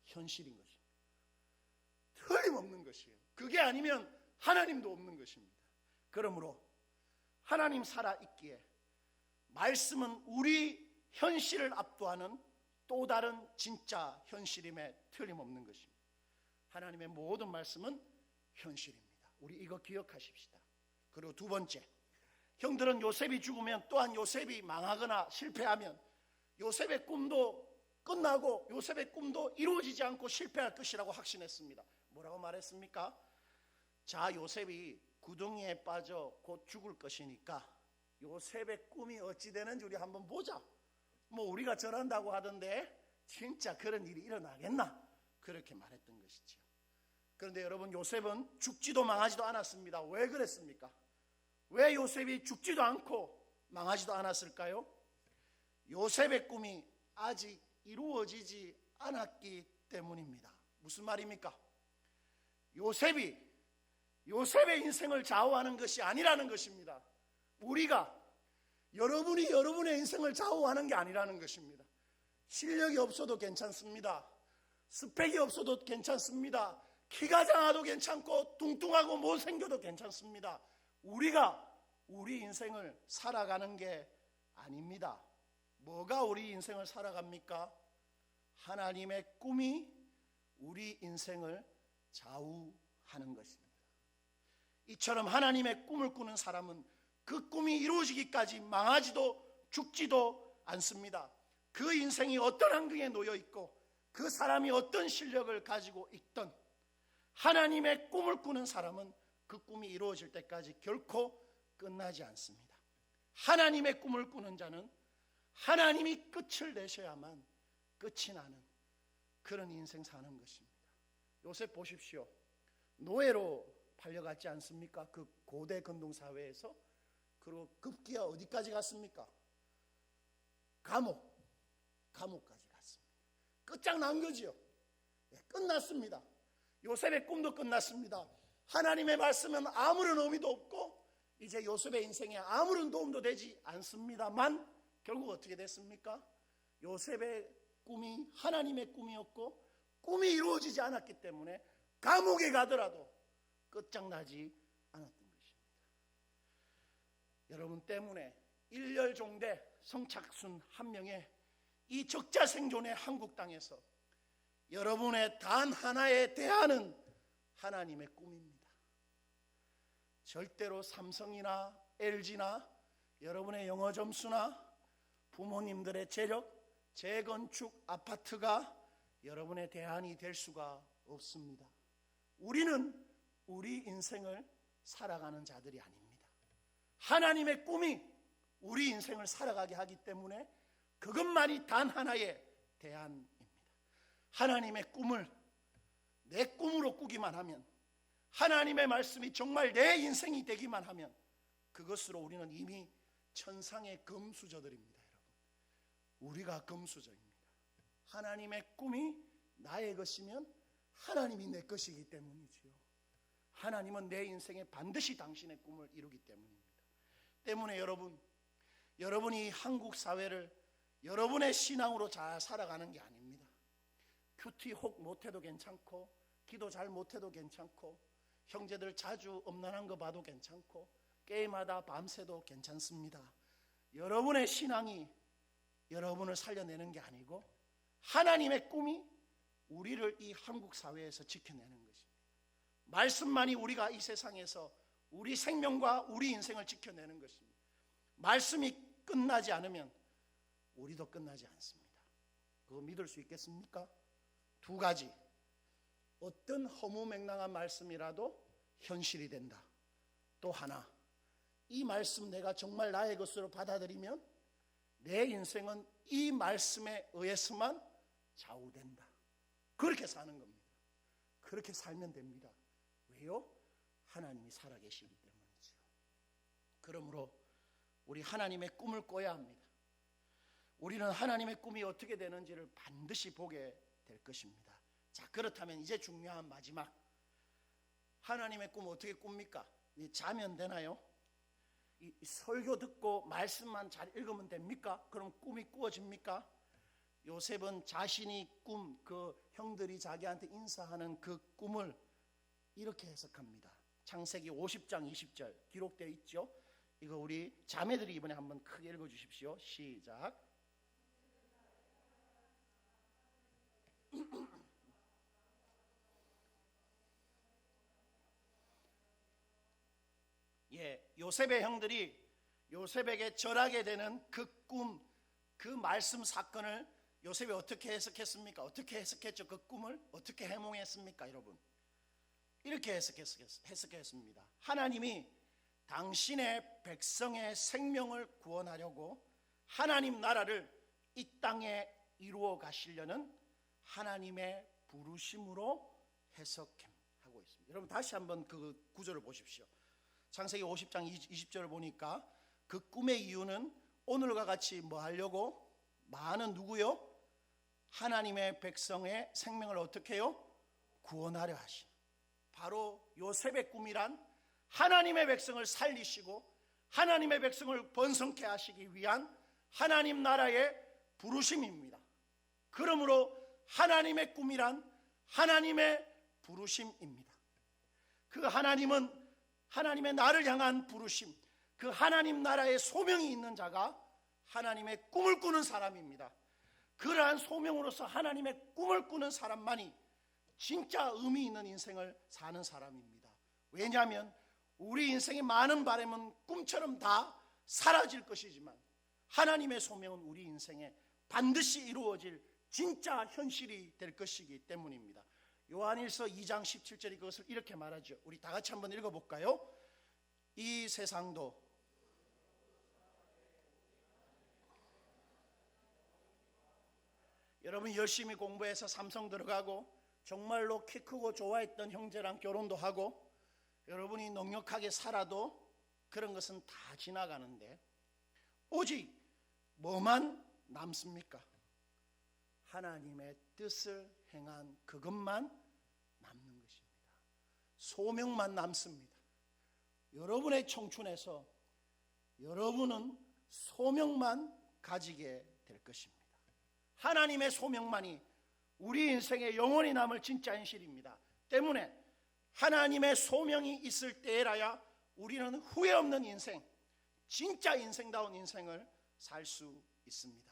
Speaker 3: 현실인 것입니다. 틀림없는 것이에요. 그게 아니면 하나님도 없는 것입니다. 그러므로 하나님 살아있기에 말씀은 우리 현실을 압도하는 또 다른 진짜 현실임에 틀림없는 것입니다. 하나님의 모든 말씀은 현실입니다. 우리 이거 기억하십시다. 그리고 두 번째, 형들은 요셉이 죽으면, 또한 요셉이 망하거나 실패하면 요셉의 꿈도 끝나고 요셉의 꿈도 이루어지지 않고 실패할 것이라고 확신했습니다. 뭐라고 말했습니까? 자, 요셉이 구덩이에 빠져 곧 죽을 것이니까 요셉의 꿈이 어찌 되는지 우리 한번 보자. 뭐 우리가 저런다고 하던데 진짜 그런 일이 일어나겠나? 그렇게 말했던 것이죠. 그런데 여러분, 요셉은 죽지도 망하지도 않았습니다. 왜 그랬습니까? 왜 요셉이 죽지도 않고 망하지도 않았을까요? 요셉의 꿈이 아직 이루어지지 않았기 때문입니다. 무슨 말입니까? 요셉의 인생을 좌우하는 것이 아니라는 것입니다. 여러분이 여러분의 인생을 좌우하는 게 아니라는 것입니다. 실력이 없어도 괜찮습니다. 스펙이 없어도 괜찮습니다. 키가 작아도 괜찮고 뚱뚱하고 못생겨도 괜찮습니다. 우리가 우리 인생을 살아가는 게 아닙니다. 뭐가 우리 인생을 살아갑니까? 하나님의 꿈이 우리 인생을 좌우하는 것입니다. 이처럼 하나님의 꿈을 꾸는 사람은 그 꿈이 이루어지기까지 망하지도 죽지도 않습니다. 그 인생이 어떤 환경에 놓여 있고 그 사람이 어떤 실력을 가지고 있던, 하나님의 꿈을 꾸는 사람은 그 꿈이 이루어질 때까지 결코 끝나지 않습니다. 하나님의 꿈을 꾸는 자는 하나님이 끝을 내셔야만 끝이 나는 그런 인생 사는 것입니다. 요셉 보십시오. 노예로 팔려갔지 않습니까? 그 고대 근동사회에서. 그리고 급기야 어디까지 갔습니까? 감옥까지 갔습니다. 끝장난 거지요. 끝났습니다. 요셉의 꿈도 끝났습니다. 하나님의 말씀은 아무런 의미도 없고 이제 요셉의 인생에 아무런 도움도 되지 않습니다만 결국 어떻게 됐습니까? 요셉의 꿈이 하나님의 꿈이었고 꿈이 이루어지지 않았기 때문에 감옥에 가더라도 끝장나지 않았던 것입니다. 여러분 때문에 일렬종대 성착순 한 명의 이 적자생존의 한국 땅에서 여러분의 단 하나의 대안은 하나님의 꿈입니다. 절대로 삼성이나 LG나 여러분의 영어 점수나 부모님들의 재력, 재건축 아파트가 여러분의 대안이 될 수가 없습니다. 우리는 우리 인생을 살아가는 자들이 아닙니다. 하나님의 꿈이 우리 인생을 살아가게 하기 때문에 그것만이 단 하나의 대안입니다. 하나님의 꿈을 내 꿈으로 꾸기만 하면, 하나님의 말씀이 정말 내 인생이 되기만 하면 그것으로 우리는 이미 천상의 금수저들입니다. 여러분, 우리가 금수저입니다. 하나님의 꿈이 나의 것이면 하나님이 내 것이기 때문이지요. 하나님은 내 인생에 반드시 당신의 꿈을 이루기 때문입니다. 때문에 여러분이 한국 사회를 여러분의 신앙으로 잘 살아가는 게 아닙니다. 큐티 혹 못해도 괜찮고, 기도 잘 못해도 괜찮고, 형제들 자주 엄난한 거 봐도 괜찮고, 게임하다 밤새도 괜찮습니다. 여러분의 신앙이 여러분을 살려내는 게 아니고 하나님의 꿈이 우리를 이 한국 사회에서 지켜내는 것입니다. 말씀만이 우리가 이 세상에서 우리 생명과 우리 인생을 지켜내는 것입니다. 말씀이 끝나지 않으면 우리도 끝나지 않습니다. 그거 믿을 수 있겠습니까? 두 가지. 어떤 허무맹랑한 말씀이라도 현실이 된다. 또 하나, 이 말씀 내가 정말 나의 것으로 받아들이면 내 인생은 이 말씀에 의해서만 좌우된다. 그렇게 사는 겁니다. 그렇게 살면 됩니다. 왜요? 하나님이 살아계시기 때문이죠. 그러므로 우리 하나님의 꿈을 꿔야 합니다. 우리는 하나님의 꿈이 어떻게 되는지를 반드시 보게 될 것입니다. 자, 그렇다면 이제 중요한 마지막, 하나님의 꿈 어떻게 꿉니까? 자면 되나요? 이 설교 듣고 말씀만 잘 읽으면 됩니까? 그럼 꿈이 꾸어집니까? 요셉은 자신이 그 형들이 자기한테 인사하는 그 꿈을 이렇게 해석합니다. 창세기 50장 20절 기록되어 있죠? 이거 우리 자매들이 이번에 한번 크게 읽어주십시오. 시작. 요셉의 형들이 요셉에게 절하게 되는 그 꿈, 그 말씀 사건을 요셉이 어떻게 해석했습니까? 어떻게 해석했죠? 그 꿈을 어떻게 해몽했습니까? 여러분, 이렇게 해석했습니다. 하나님이 당신의 백성의 생명을 구원하려고 하나님 나라를 이 땅에 이루어 가시려는 하나님의 부르심으로 해석하고 있습니다. 여러분, 다시 한번 그 구절을 보십시오. 창세기 50장 20절을 보니까 그 꿈의 이유는 오늘과 같이 뭐 하려고? 많은 누구요? 하나님의 백성의 생명을 어떻게 해요? 구원하려 하시. 바로 요셉의 꿈이란 하나님의 백성을 살리시고 하나님의 백성을 번성케 하시기 위한 하나님 나라의 부르심입니다. 그러므로 하나님의 꿈이란 하나님의 부르심입니다. 그 하나님은 하나님의 나를 향한 부르심, 그 하나님 나라의 소명이 있는 자가 하나님의 꿈을 꾸는 사람입니다. 그러한 소명으로서 하나님의 꿈을 꾸는 사람만이 진짜 의미 있는 인생을 사는 사람입니다. 왜냐하면 우리 인생의 많은 바람은 꿈처럼 다 사라질 것이지만 하나님의 소명은 우리 인생에 반드시 이루어질 진짜 현실이 될 것이기 때문입니다. 요한일서 2장 17절이 그것을 이렇게 말하죠. 우리 다 같이 한번 읽어볼까요? 이 세상도 여러분 열심히 공부해서 삼성 들어가고 정말로 키 크고 좋아했던 형제랑 결혼도 하고 여러분이 넉넉하게 살아도 그런 것은 다 지나가는데 오직 뭐만 남습니까? 하나님의 뜻을 행한 그것만 남는 것입니다. 소명만 남습니다. 여러분의 청춘에서 여러분은 소명만 가지게 될 것입니다. 하나님의 소명만이 우리 인생에 영원히 남을 진짜 현실입니다. 때문에 하나님의 소명이 있을 때라야 우리는 후회 없는 인생, 진짜 인생다운 인생을 살 수 있습니다.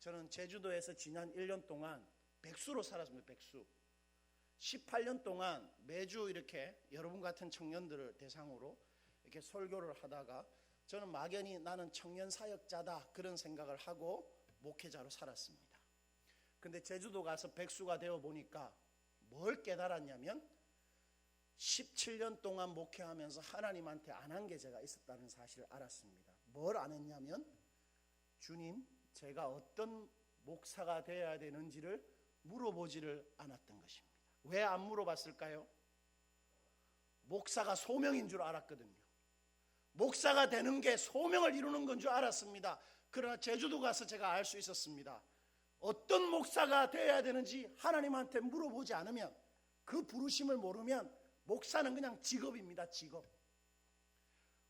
Speaker 3: 저는 제주도에서 지난 1년 동안 백수로 살았습니다. 백수. 18년 동안 매주 이렇게 여러분 같은 청년들을 대상으로 이렇게 설교를 하다가 저는 막연히 나는 청년 사역자다 그런 생각을 하고 목회자로 살았습니다. 근데 제주도 가서 백수가 되어 보니까 뭘 깨달았냐면 17년 동안 목회하면서 하나님한테 안 한 게 제가 있었다는 사실을 알았습니다. 뭘 안 했냐면 주님, 제가 어떤 목사가 되어야 되는지를 물어보지를 않았던 것입니다. 왜 안 물어봤을까요? 목사가 소명인 줄 알았거든요. 목사가 되는 게 소명을 이루는 건 줄 알았습니다. 그러나 제주도 가서 제가 알 수 있었습니다. 어떤 목사가 되어야 되는지 하나님한테 물어보지 않으면, 그 부르심을 모르면 목사는 그냥 직업입니다. 직업.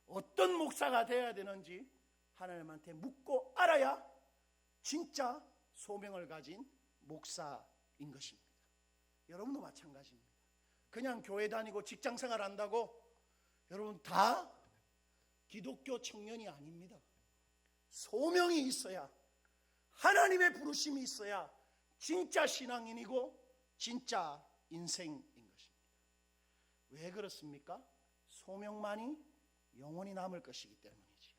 Speaker 3: 어떤 목사가 되어야 되는지 하나님한테 묻고 알아야 진짜 소명을 가진 목사인 것입니다. 여러분도 마찬가지입니다. 그냥 교회 다니고 직장 생활 한다고 여러분 다 기독교 청년이 아닙니다. 소명이 있어야, 하나님의 부르심이 있어야 진짜 신앙인이고 진짜 인생인 것입니다. 왜 그렇습니까? 소명만이 영원히 남을 것이기 때문이지요.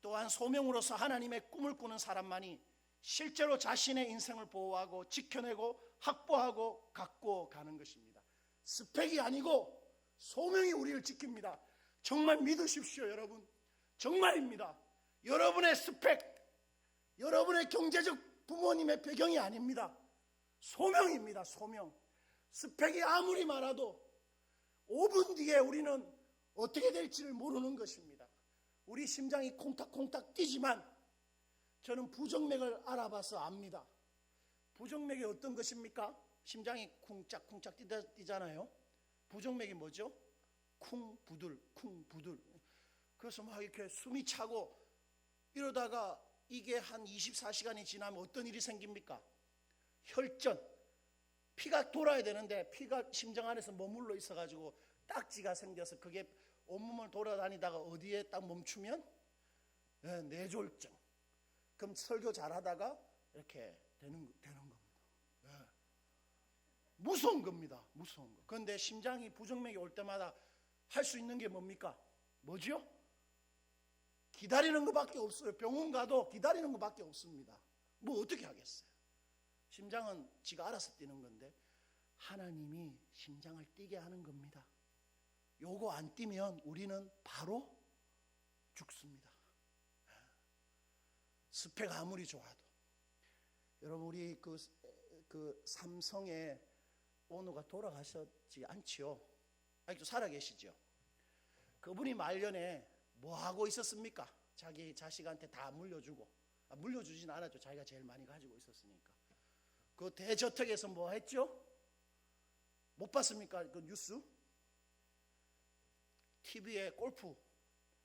Speaker 3: 또한 소명으로서 하나님의 꿈을 꾸는 사람만이 실제로 자신의 인생을 보호하고 지켜내고 확보하고 갖고 가는 것입니다. 스펙이 아니고 소명이 우리를 지킵니다. 정말 믿으십시오, 여러분. 정말입니다. 여러분의 스펙, 여러분의 경제적 부모님의 배경이 아닙니다. 소명입니다. 소명. 스펙이 아무리 많아도 5분 뒤에 우리는 어떻게 될지를 모르는 것입니다. 우리 심장이 콩닥콩닥 뛰지만 저는 부정맥을 알아봐서 압니다. 부정맥이 어떤 것입니까? 심장이 쿵짝쿵짝 뛰잖아요. 부정맥이 뭐죠? 쿵부들, 쿵부들. 그래서 막 이렇게 숨이 차고 이러다가 이게 한 24시간이 지나면 어떤 일이 생깁니까? 혈전. 피가 돌아야 되는데 피가 심장 안에서 머물러 있어가지고 딱지가 생겨서 그게 온몸을 돌아다니다가 어디에 딱 멈추면 뇌졸중. 그럼 설교 잘하다가 이렇게 되는 겁니다. 무서운 겁니다. 무서운 거. 그런데 심장이 부정맥이 올 때마다 할 수 있는 게 뭡니까? 뭐죠? 기다리는 것밖에 없어요. 병원 가도 기다리는 것밖에 없습니다. 뭐 어떻게 하겠어요? 심장은 지가 알아서 뛰는 건데 하나님이 심장을 뛰게 하는 겁니다. 요거 안 뛰면 우리는 바로 죽습니다. 스펙 아무리 좋아도. 여러분, 우리 그 삼성의 오너가 돌아가셨지 않지요? 아직도 살아계시죠? 그분이 말년에 뭐 하고 있었습니까? 자기 자식한테 다 물려주고, 물려주진 않았죠. 자기가 제일 많이 가지고 있었으니까. 그 대저택에서 뭐 했죠? 못 봤습니까? 그 뉴스? TV에 골프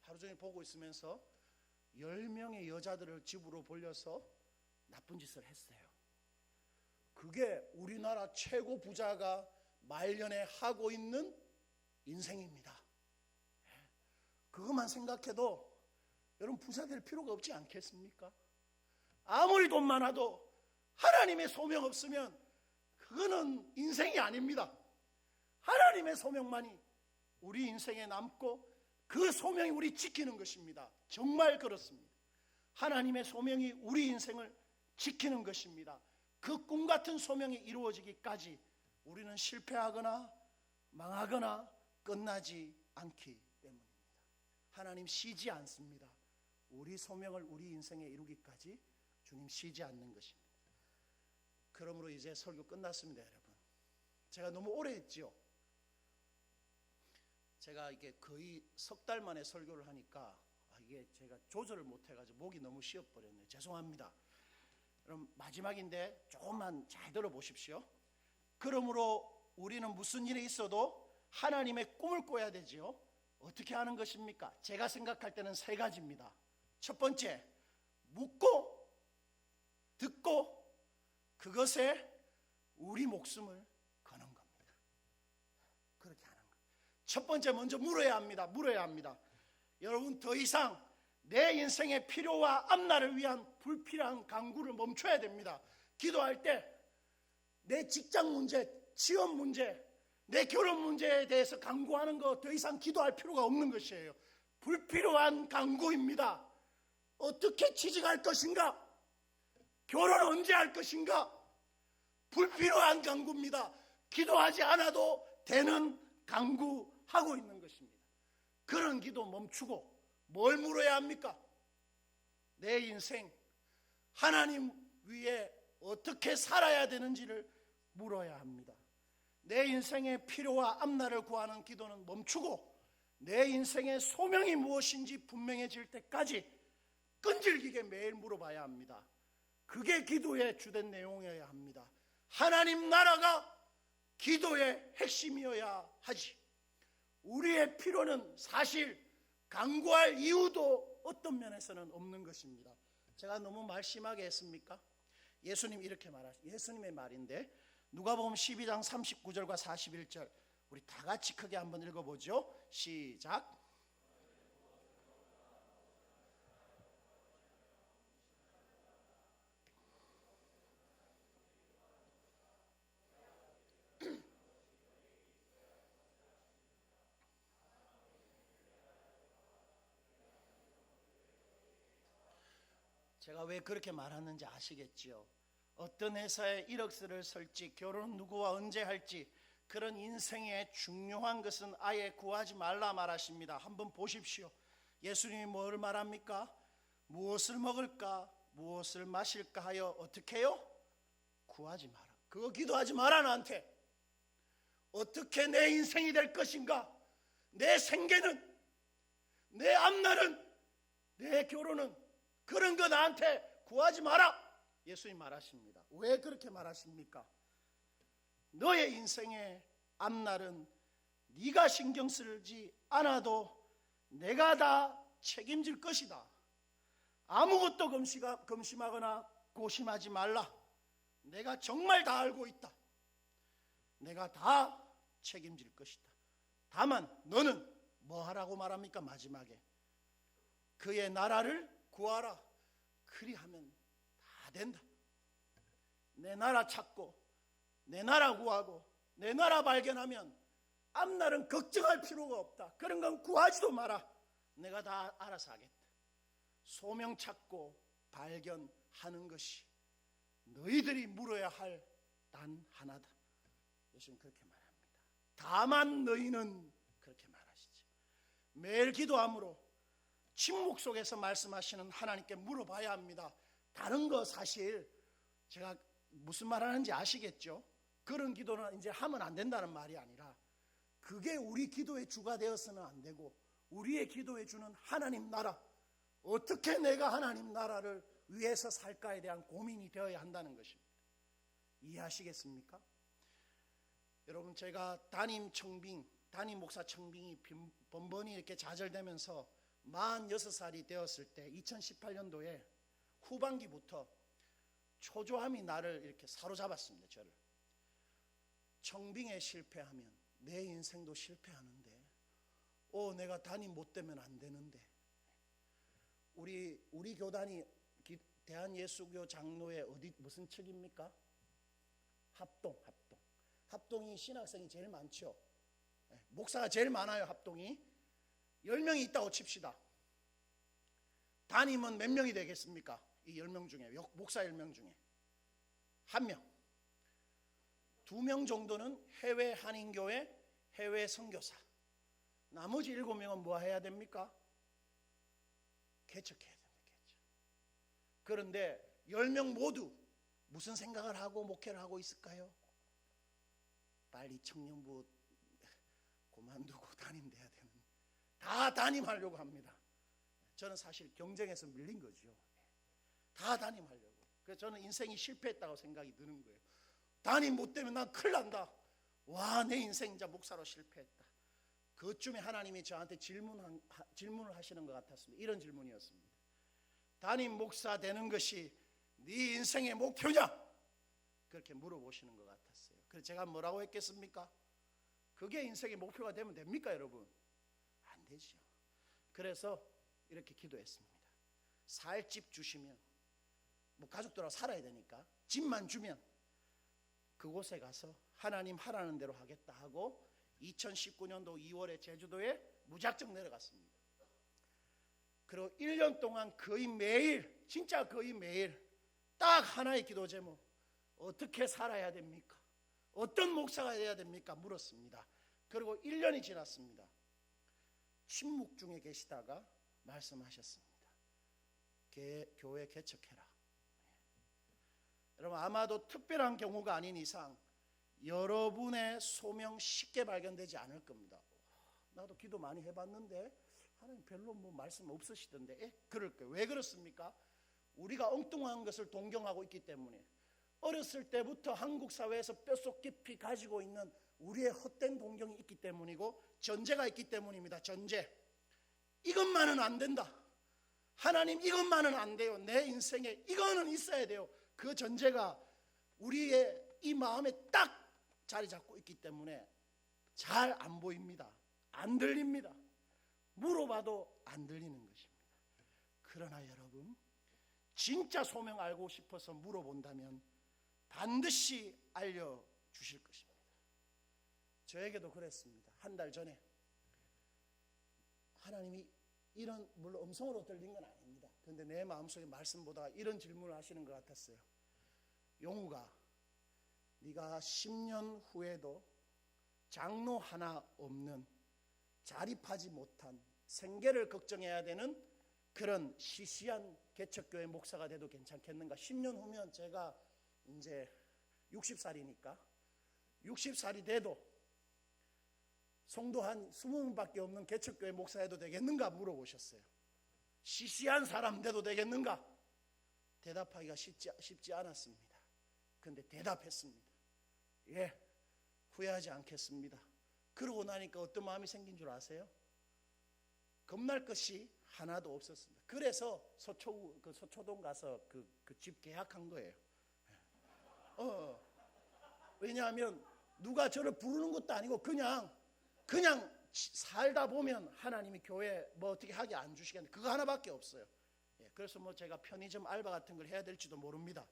Speaker 3: 하루 종일 보고 있으면서 10명의 여자들을 집으로 벌려서 나쁜 짓을 했어요. 그게 우리나라 최고 부자가 말년에 하고 있는 인생입니다. 그것만 생각해도 여러분 부자 될 필요가 없지 않겠습니까? 아무리 돈 많아도 하나님의 소명 없으면 그거는 인생이 아닙니다. 하나님의 소명만이 우리 인생에 남고 그 소명이 우리 지키는 것입니다. 정말 그렇습니다. 하나님의 소명이 우리 인생을 지키는 것입니다. 그 꿈 같은 소명이 이루어지기까지 우리는 실패하거나 망하거나 끝나지 않기 때문입니다. 하나님 쉬지 않습니다. 우리 소명을 우리 인생에 이루기까지 주님 쉬지 않는 것입니다. 그러므로 이제 설교 끝났습니다, 여러분. 제가 너무 오래 했지요. 제가 이게 거의 석 달 만에 설교를 하니까 이게 제가 조절을 못해가지고 목이 너무 쉬어버렸네요. 죄송합니다. 그럼 마지막인데 조금만 잘 들어보십시오. 그러므로 우리는 무슨 일이 있어도 하나님의 꿈을 꿔야 되지요. 어떻게 하는 것입니까? 제가 생각할 때는 세 가지입니다. 첫 번째, 묻고 듣고 그것에 우리 목숨을 거는 겁니다. 그렇게 하는 겁니다. 첫 번째, 먼저 물어야 합니다. 물어야 합니다. 여러분, 더 이상 내 인생의 필요와 앞날을 위한 불필요한 강구를 멈춰야 됩니다. 기도할 때 내 직장 문제, 취업 문제, 내 결혼 문제에 대해서 강구하는 거 더 이상 기도할 필요가 없는 것이에요. 불필요한 강구입니다. 어떻게 취직할 것인가? 결혼 언제 할 것인가? 불필요한 강구입니다. 기도하지 않아도 되는 강구하고 있는 것입니다. 그런 기도 멈추고 뭘 물어야 합니까? 내 인생 하나님 위에 어떻게 살아야 되는지를 물어야 합니다. 내 인생의 필요와 앞날을 구하는 기도는 멈추고 내 인생의 소명이 무엇인지 분명해질 때까지 끈질기게 매일 물어봐야 합니다. 그게 기도의 주된 내용이어야 합니다. 하나님 나라가 기도의 핵심이어야 하지. 우리의 필요는 사실 간구할 이유도 어떤 면에서는 없는 것입니다. 제가 너무 말 심하게 했습니까? 예수님 이렇게 말하시죠. 예수님의 말인데 누가복음 12장 39절과 41절 우리 다 같이 크게 한번 읽어보죠. 시작. 제가 왜 그렇게 말하는지 아시겠지요? 어떤 회사에 1억서를 설지, 결혼 누구와 언제 할지 그런 인생의 중요한 것은 아예 구하지 말라 말하십니다. 한번 보십시오. 예수님이 뭘 말합니까? 무엇을 먹을까, 무엇을 마실까 하여 어떻게 해요? 구하지 마라. 그거 기도하지 마라. 나한테 어떻게 내 인생이 될 것인가, 내 생계는, 내 앞날은, 내 결혼은, 그런 거 나한테 구하지 마라. 예수님 말하십니다. 왜 그렇게 말하십니까? 너의 인생의 앞날은 네가 신경 쓰지 않아도 내가 다 책임질 것이다. 아무것도 금심하거나 고심하지 말라. 내가 정말 다 알고 있다. 내가 다 책임질 것이다. 다만 너는 뭐 하라고 말합니까? 마지막에 그의 나라를 구하라. 그리하면 다 된다. 내 나라 찾고 내 나라 구하고 내 나라 발견하면 앞날은 걱정할 필요가 없다. 그런 건 구하지도 마라. 내가 다 알아서 하겠다. 소명 찾고 발견하는 것이 너희들이 물어야 할 단 하나다. 예수님 그렇게 말합니다. 다만 너희는 그렇게 말하시죠. 매일 기도함으로 침묵 속에서 말씀하시는 하나님께 물어봐야 합니다. 다른 거 사실 제가 무슨 말 하는지 아시겠죠? 그런 기도는 이제 하면 안 된다는 말이 아니라 그게 우리 기도의 주가 되어서는 안 되고 우리의 기도의 주는 하나님 나라, 어떻게 내가 하나님 나라를 위해서 살까에 대한 고민이 되어야 한다는 것입니다. 이해하시겠습니까? 여러분, 제가 담임 목사 청빙이 번번이 이렇게 좌절되면서 46살이 되었을 때 2018년도에 후반기부터 초조함이 나를 이렇게 사로잡았습니다. 저를. 청빙에 실패하면 내 인생도 실패하는데 내가 담임 못 되면 안 되는데 우리 교단이 대한예수교 장로회 어디 무슨 측입니까? 합동이 신학생이 제일 많죠. 목사가 제일 많아요. 합동이 10명이 있다고 칩시다. 담임은 몇 명이 되겠습니까? 이 10명 중에, 목사 10명 중에 1명, 2명 정도는 해외 한인교회, 해외 선교사. 나머지 7명은 뭐 해야 됩니까? 개척해야 됩니다. 그런데 10명 모두 무슨 생각을 하고 목회를 하고 있을까요? 빨리 청년부 그만두고 담임돼야 되는, 다 담임하려고 합니다. 저는 사실 경쟁에서 밀린 거죠. 다 담임하려고. 그래서 저는 인생이 실패했다고 생각이 드는 거예요. 담임 못 되면 난 큰일 난다. 와, 내 인생 이제 목사로 실패했다. 그쯤에 하나님이 저한테 질문을 하시는 것 같았습니다. 이런 질문이었습니다. 담임 목사 되는 것이 네 인생의 목표냐? 그렇게 물어보시는 것 같았어요. 그래서 제가 뭐라고 했겠습니까? 그게 인생의 목표가 되면 됩니까, 여러분? 안 되죠. 그래서 이렇게 기도했습니다. 살 집 주시면, 뭐 가족들하고 살아야 되니까 집만 주면 그곳에 가서 하나님 하라는 대로 하겠다 하고 2019년도 2월에 제주도에 무작정 내려갔습니다. 그리고 1년 동안 거의 매일, 진짜 거의 매일 딱 하나의 기도 제목, 어떻게 살아야 됩니까? 어떤 목사가 돼야 됩니까? 물었습니다. 그리고 1년이 지났습니다. 침묵 중에 계시다가 말씀하셨습니다. 교회 개척해라. 여러분, 아마도 특별한 경우가 아닌 이상 여러분의 소명 쉽게 발견되지 않을 겁니다. 나도 기도 많이 해봤는데 하나님 별로 뭐 말씀 없으시던데. 그럴 거예요. 왜 그렇습니까? 우리가 엉뚱한 것을 동경하고 있기 때문에, 어렸을 때부터 한국 사회에서 뼛속 깊이 가지고 있는 우리의 헛된 동경이 있기 때문이고, 전제가 있기 때문입니다. 전제. 이것만은 안 된다. 하나님 이것만은 안 돼요. 내 인생에 이거는 있어야 돼요. 그 전제가 우리의 이 마음에 딱 자리 잡고 있기 때문에 잘 안 보입니다. 안 들립니다. 물어봐도 안 들리는 것입니다. 그러나 여러분, 진짜 소명 알고 싶어서 물어본다면 반드시 알려주실 것입니다. 저에게도 그랬습니다. 한 달 전에 하나님이 이런, 물론 음성으로 들린 건 아닙니다. 그런데 내 마음속에 말씀 보다가 이런 질문을 하시는 것 같았어요. 용우가, 네가 10년 후에도 장로 하나 없는, 자립하지 못한, 생계를 걱정해야 되는 그런 시시한 개척교회 목사가 돼도 괜찮겠는가? 10년 후면 제가 이제 60살이니까 60살이 돼도 성도 한 20명밖에 없는 개척교회 목사 해도 되겠는가 물어보셨어요. 시시한 사람 돼도 되겠는가? 대답하기가 쉽지 않았습니다. 그런데 대답했습니다. 예, 후회하지 않겠습니다. 그러고 나니까 어떤 마음이 생긴 줄 아세요? 겁날 것이 하나도 없었습니다. 그래서 서초동 가서 그 집 계약한 거예요. 왜냐하면 누가 저를 부르는 것도 아니고 그냥 살다 보면 하나님이 교회 뭐 어떻게 하게 안 주시겠는데 그거 하나밖에 없어요. 그래서 뭐 제가 편의점 알바 같은 걸 해야 될지도 모릅니다.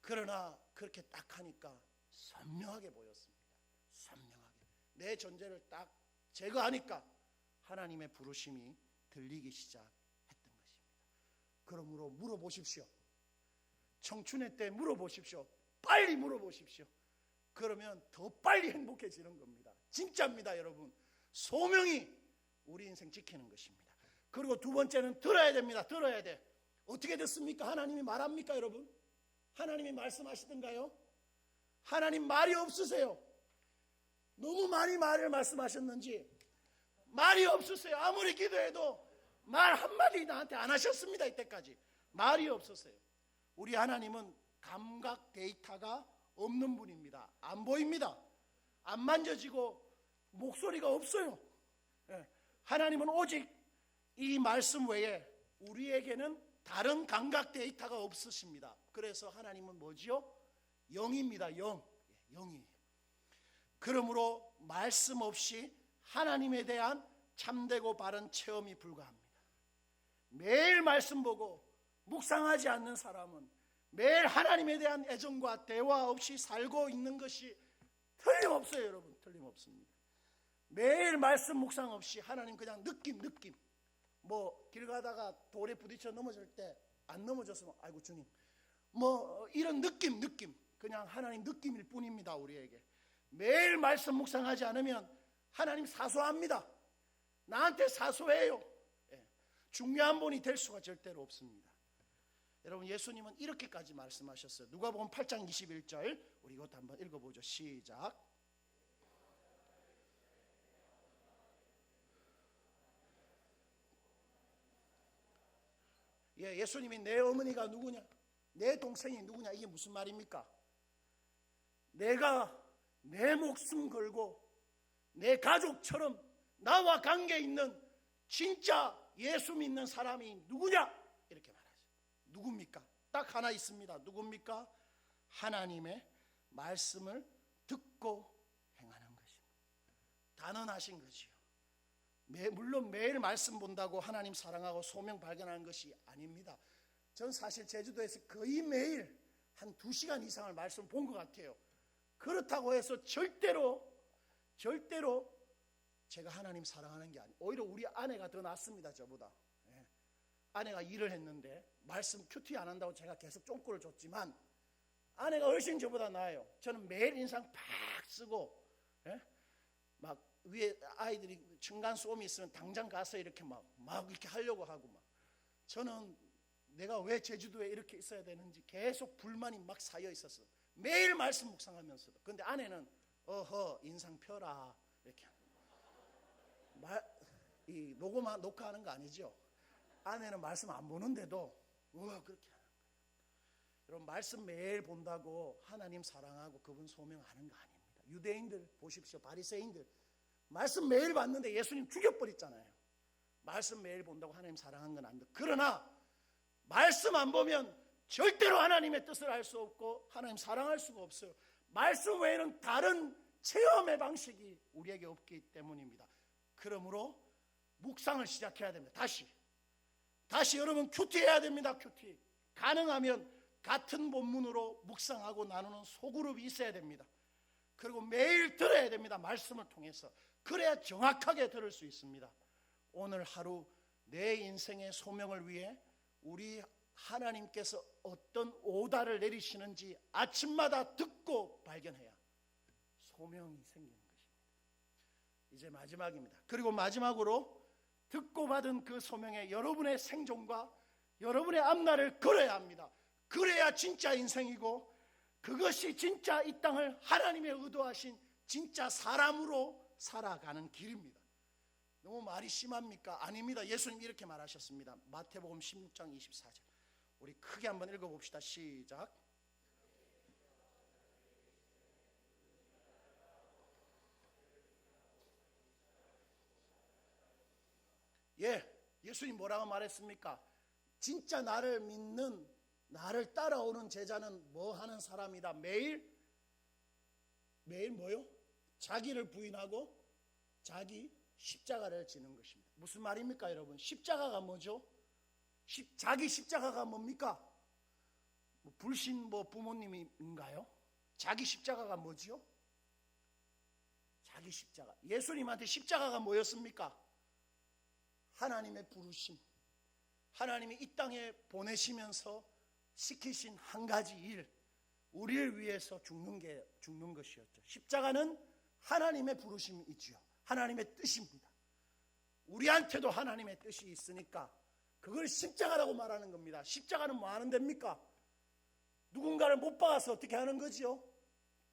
Speaker 3: 그러나 그렇게 딱 하니까 선명하게 보였습니다. 선명하게. 내 존재를 딱 제거하니까 하나님의 부르심이 들리기 시작했던 것입니다. 그러므로 물어보십시오. 청춘의 때 물어보십시오. 빨리 물어보십시오. 그러면 더 빨리 행복해지는 겁니다. 진짜입니다, 여러분. 소명이 우리 인생 지키는 것입니다. 그리고 두 번째는 들어야 됩니다. 들어야 돼. 어떻게 됐습니까? 하나님이 말합니까, 여러분? 하나님이 말씀하시던가요? 하나님 말이 없으세요. 너무 많이 말을 말씀하셨는지 말이 없으세요. 아무리 기도해도 말 한마디 나한테 안 하셨습니다. 이때까지 말이 없었어요. 우리 하나님은 감각 데이터가 없는 분입니다. 안 보입니다. 안 만져지고 목소리가 없어요. 하나님은 오직 이 말씀 외에 우리에게는 다른 감각 데이터가 없으십니다. 그래서 하나님은 뭐지요? 영입니다. 영이에요. 그러므로 말씀 없이 하나님에 대한 참되고 바른 체험이 불가합니다. 매일 말씀 보고 묵상하지 않는 사람은 매일 하나님에 대한 애정과 대화 없이 살고 있는 것이 틀림없어요, 여러분. 틀림없습니다. 매일 말씀 묵상 없이 하나님 그냥 느낌. 뭐 길 가다가 돌에 부딪혀 넘어질 때 안 넘어졌으면 아이고 주님, 뭐 이런 느낌. 그냥 하나님 느낌일 뿐입니다. 우리에게 매일 말씀 묵상하지 않으면 하나님 사소합니다. 나한테 사소해요. 중요한 분이 될 수가 절대로 없습니다. 여러분, 예수님은 이렇게까지 말씀하셨어요. 누가복음 8장 21절, 우리 이것도 한번 읽어보죠. 시작. 예수님이 내 어머니가 누구냐, 내 동생이 누구냐, 이게 무슨 말입니까? 내가 내 목숨 걸고 내 가족처럼 나와 관계 있는 진짜 예수 믿는 사람이 누구냐? 이렇게 말하죠. 누굽니까? 딱 하나 있습니다. 누굽니까? 하나님의 말씀을 듣고 행하는 것입니다. 단언하신 거지요. 물론 매일 말씀 본다고 하나님 사랑하고 소명 발견하는 것이 아닙니다. 전 사실 제주도에서 거의 매일 한 2시간 이상을 말씀 본 것 같아요. 그렇다고 해서 절대로 제가 하나님 사랑하는 게 아니에요. 오히려 우리 아내가 더 낫습니다, 저보다. 예. 아내가 일을 했는데 말씀 큐티 안 한다고 제가 계속 쫑꼬를 줬지만 아내가 훨씬 저보다 나아요. 저는 매일 인상 팍 쓰고, 예? 막 위에 아이들이 층간 소음이 있으면 당장 가서 이렇게 막 이렇게 하려고 하고 막. 저는 내가 왜 제주도에 이렇게 있어야 되는지 계속 불만이 막 쌓여 있었어. 매일 말씀 묵상하면서도. 근데 아내는 어허 인상 펴라 이렇게. 이 녹화하는 거 아니죠? 아내는 말씀 안 보는데도 그렇게 하는 거예요. 여러분 말씀 매일 본다고 하나님 사랑하고 그분 소명하는 거 아닙니다. 유대인들 보십시오. 바리새인들 말씀 매일 봤는데 예수님 죽여버렸잖아요. 말씀 매일 본다고 하나님 사랑한 건 아닙니다. 그러나 말씀 안 보면 절대로 하나님의 뜻을 알 수 없고 하나님 사랑할 수가 없어요. 말씀 외에는 다른 체험의 방식이 우리에게 없기 때문입니다. 그러므로 묵상을 시작해야 됩니다. 다시 여러분 큐티해야 됩니다. 큐티. 가능하면 같은 본문으로 묵상하고 나누는 소그룹이 있어야 됩니다. 그리고 매일 들어야 됩니다. 말씀을 통해서. 그래야 정확하게 들을 수 있습니다. 오늘 하루 내 인생의 소명을 위해 우리 하나님께서 어떤 오다를 내리시는지 아침마다 듣고 발견해야 소명이 생기는 것입니다. 이제 마지막입니다. 그리고 마지막으로 듣고 받은 그 소명에 여러분의 생존과 여러분의 앞날을 걸어야 합니다. 그래야 진짜 인생이고 그것이 진짜 이 땅을 하나님의 의도하신 진짜 사람으로 살아가는 길입니다. 너무 말이 심합니까? 아닙니다. 예수님 이렇게 말하셨습니다. 마태복음 16장 24절. 우리 크게 한번 읽어봅시다. 시작. 예수님 뭐라고 말했습니까? 진짜 나를 믿는, 나를 따라오는 제자는 뭐 하는 사람이다? 매일 뭐요? 자기를 부인하고 자기 십자가를 지는 것입니다. 무슨 말입니까, 여러분? 십자가가 뭐죠? 자기 십자가가 뭡니까? 불신 부모님인가요? 자기 십자가가 뭐지요? 자기 십자가. 예수님한테 십자가가 뭐였습니까? 하나님의 부르심. 하나님이 이 땅에 보내시면서 시키신 한 가지 일, 우리를 위해서 죽는 것이었죠. 십자가는 하나님의 부르심이 있죠. 하나님의 뜻입니다. 우리한테도 하나님의 뜻이 있으니까 그걸 십자가라고 말하는 겁니다. 십자가는 뭐 하는 데입니까? 누군가를 못 박아서 어떻게 하는 거지요?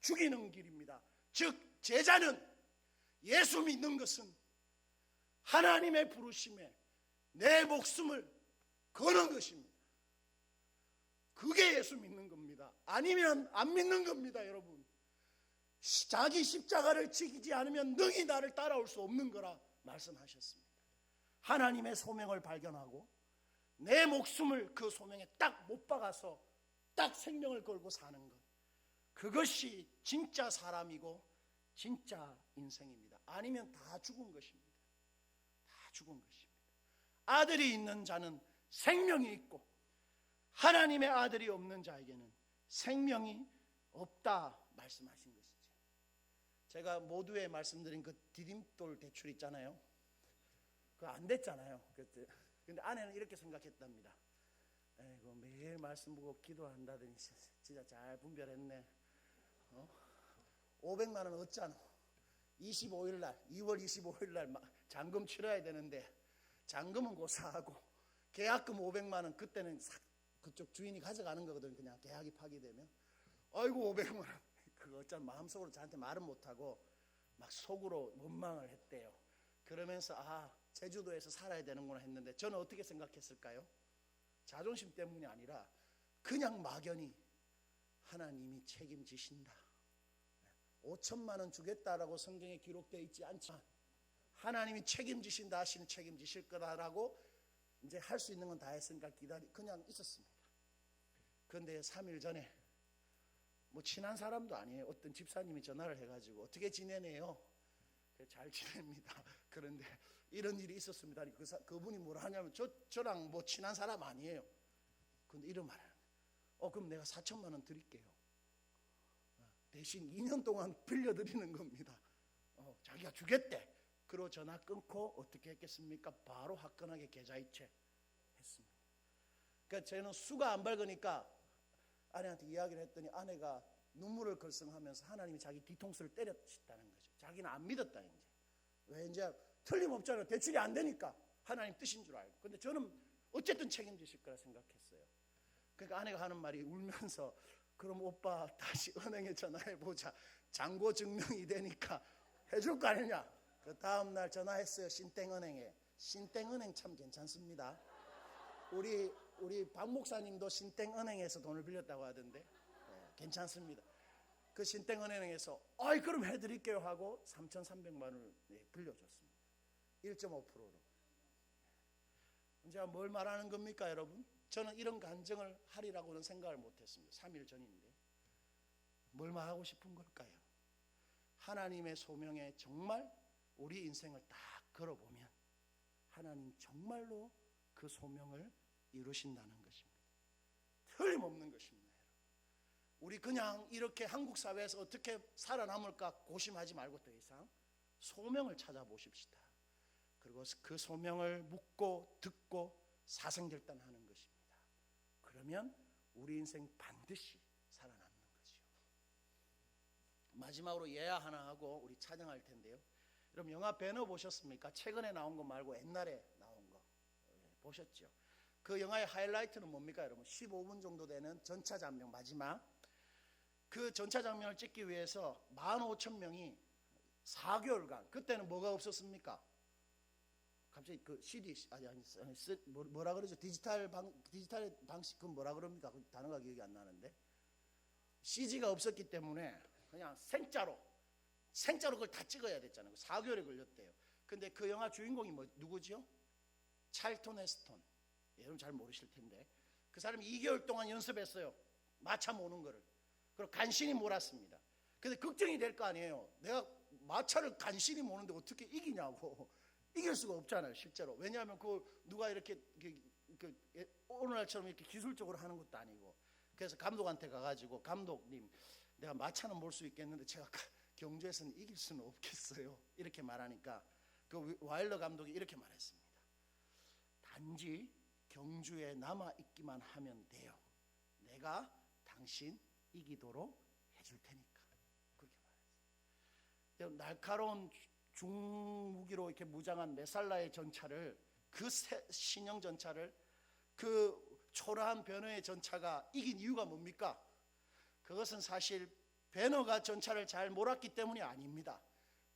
Speaker 3: 죽이는 길입니다. 즉 제자는, 예수 믿는 것은 하나님의 부르심에 내 목숨을 거는 것입니다. 그게 예수 믿는 겁니다. 아니면 안 믿는 겁니다, 여러분. 자기 십자가를 지키지 않으면 능히 나를 따라올 수 없는 거라 말씀하셨습니다. 하나님의 소명을 발견하고 내 목숨을 그 소명에 딱 못 박아서 딱 생명을 걸고 사는 것, 그것이 진짜 사람이고 진짜 인생입니다. 아니면 다 죽은 것입니다. 다 죽은 것입니다. 아들이 있는 자는 생명이 있고 하나님의 아들이 없는 자에게는 생명이 없다 말씀하신 것이죠. 제가 모두에 말씀드린 그 디딤돌 대출 있잖아요. 그거 안 됐잖아요. 근데 아내는 이렇게 생각했답니다. 에이고, 매일 말씀 보고 기도한다더니 진짜 잘 분별했네. 500만 원 얻잖아. 25일 날, 2월 25일 날 잔금 치러야 되는데 잔금은 고사하고 계약금 500만 원 그때는 그쪽 주인이 가져가는 거거든. 그냥 계약이 파기되면. 아이고 500만 원. 그거 어쩌면 마음속으로 저한테 말은 못하고 막 속으로 원망을 했대요. 그러면서 제주도에서 살아야 되는구나 했는데 저는 어떻게 생각했을까요? 자존심 때문이 아니라 그냥 막연히 하나님이 책임지신다. 5천만 원 주겠다라고 성경에 기록되어 있지 않지만 하나님이 책임지신다 하시는 책임지실 거다라고 이제 할 수 있는 건 다 했으니까 그냥 있었습니다. 그런데 3일 전에 뭐 친한 사람도 아니에요. 어떤 집사님이 전화를 해가지고 어떻게 지내네요? 잘 지냅니다. 그런데 이런 일이 있었습니다. 그분이 뭐라 하냐면 저랑 뭐 친한 사람 아니에요. 근데 이런 말을 그럼 내가 4천만 원 드릴게요. 대신 2년 동안 빌려드리는 겁니다. 자기가 주겠대. 그리고 전화 끊고 어떻게 했겠습니까? 바로 화끈하게 계좌이체 했습니다. 그러니까 저는 수가 안 밝으니까 아내한테 이야기를 했더니 아내가 눈물을 글썽하면서 하나님이 자기 뒤통수를 때렸다는 거죠. 자기는 안 믿었다 이제. 왜 이제 틀림없잖아요. 대출이 안 되니까 하나님 뜻인 줄 알고. 근데 저는 어쨌든 책임지실 거라 생각했어요. 그러니까 아내가 하는 말이 울면서 그럼 오빠 다시 은행에 전화해 보자. 잔고 증명이 되니까 해줄 거 아니냐. 그 다음날 전화했어요. 신땡은행에. 신땡은행 참 괜찮습니다. 우리 박 목사님도 신땡은행에서 돈을 빌렸다고 하던데 괜찮습니다. 그 신땡은행에서 그럼 해드릴게요 하고 3,300만 원을 빌려줬습니다. 1.5%로. 이제 뭘 말하는 겁니까 여러분? 저는 이런 간증을 하리라고는 생각을 못했습니다. 3일 전인데 뭘 말하고 싶은 걸까요? 하나님의 소명에 정말 우리 인생을 딱 걸어보면 하나님 정말로 그 소명을 이루신다는 것입니다. 틀림없는 것입니다. 우리 그냥 이렇게 한국 사회에서 어떻게 살아남을까 고심하지 말고 더 이상 소명을 찾아보십시다. 그리고 그 소명을 묻고 듣고 사생결단하는 것입니다. 그러면 우리 인생 반드시 살아남는 거죠. 마지막으로 예화 하나 하고 우리 찬양할 텐데요. 여러분 영화 배너 보셨습니까? 최근에 나온 거 말고 옛날에 나온 거 보셨죠? 그 영화의 하이라이트는 뭡니까 여러분? 15분 정도 되는 전차 장면 마지막. 그 전차 장면을 찍기 위해서 15,000명이 4개월간 그때는 뭐가 없었습니까? 갑자기 그 CD 뭐라 그러죠? 디지털 방식 그 뭐라 그럽니까? 그 단어가 기억이 안 나는데 CG가 없었기 때문에 그냥 생짜로 그걸 다 찍어야 됐잖아요. 4개월에 걸렸대요. 근데 그 영화 주인공이 누구지요? 찰턴 헤스턴. 여러분 잘 모르실 텐데 그 사람이 2개월 동안 연습했어요. 마차 모는 거를. 그리고 간신히 몰았습니다. 근데 걱정이 될 거 아니에요. 내가 마차를 간신히 모는데 어떻게 이기냐고. 이길 수가 없잖아요, 실제로. 왜냐하면 누가 이렇게 오늘날처럼 이렇게 기술적으로 하는 것도 아니고. 그래서 감독한테 가가지고 감독님, 내가 마차는 몰 수 있겠는데 제가 경주에서는 이길 수는 없겠어요. 이렇게 말하니까 그 와일더 감독이 이렇게 말했습니다. 단지 경주에 남아 있기만 하면 돼요. 내가 당신 이기도록 해줄 테니까. 그렇게 말했어요. 날카로운 중무기로 이렇게 무장한 메살라의 전차를 그 신형 전차를 그 초라한 베너의 전차가 이긴 이유가 뭡니까? 그것은 사실 베너가 전차를 잘 몰았기 때문이 아닙니다.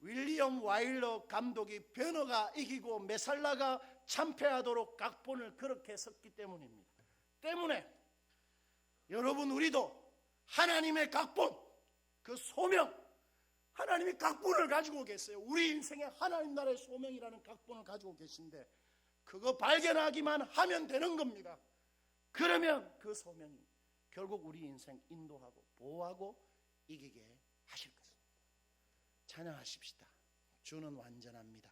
Speaker 3: 윌리엄 와일러 감독이 베너가 이기고 메살라가 참패하도록 각본을 그렇게 썼기 때문입니다. 때문에 여러분 우리도 하나님의 각본, 그 소명, 하나님이 각본을 가지고 계세요. 우리 인생에 하나님 나라의 소명이라는 각본을 가지고 계신데 그거 발견하기만 하면 되는 겁니다. 그러면 그 소명이 결국 우리 인생 인도하고 보호하고 이기게 하실 것입니다. 찬양하십시다. 주는 완전합니다.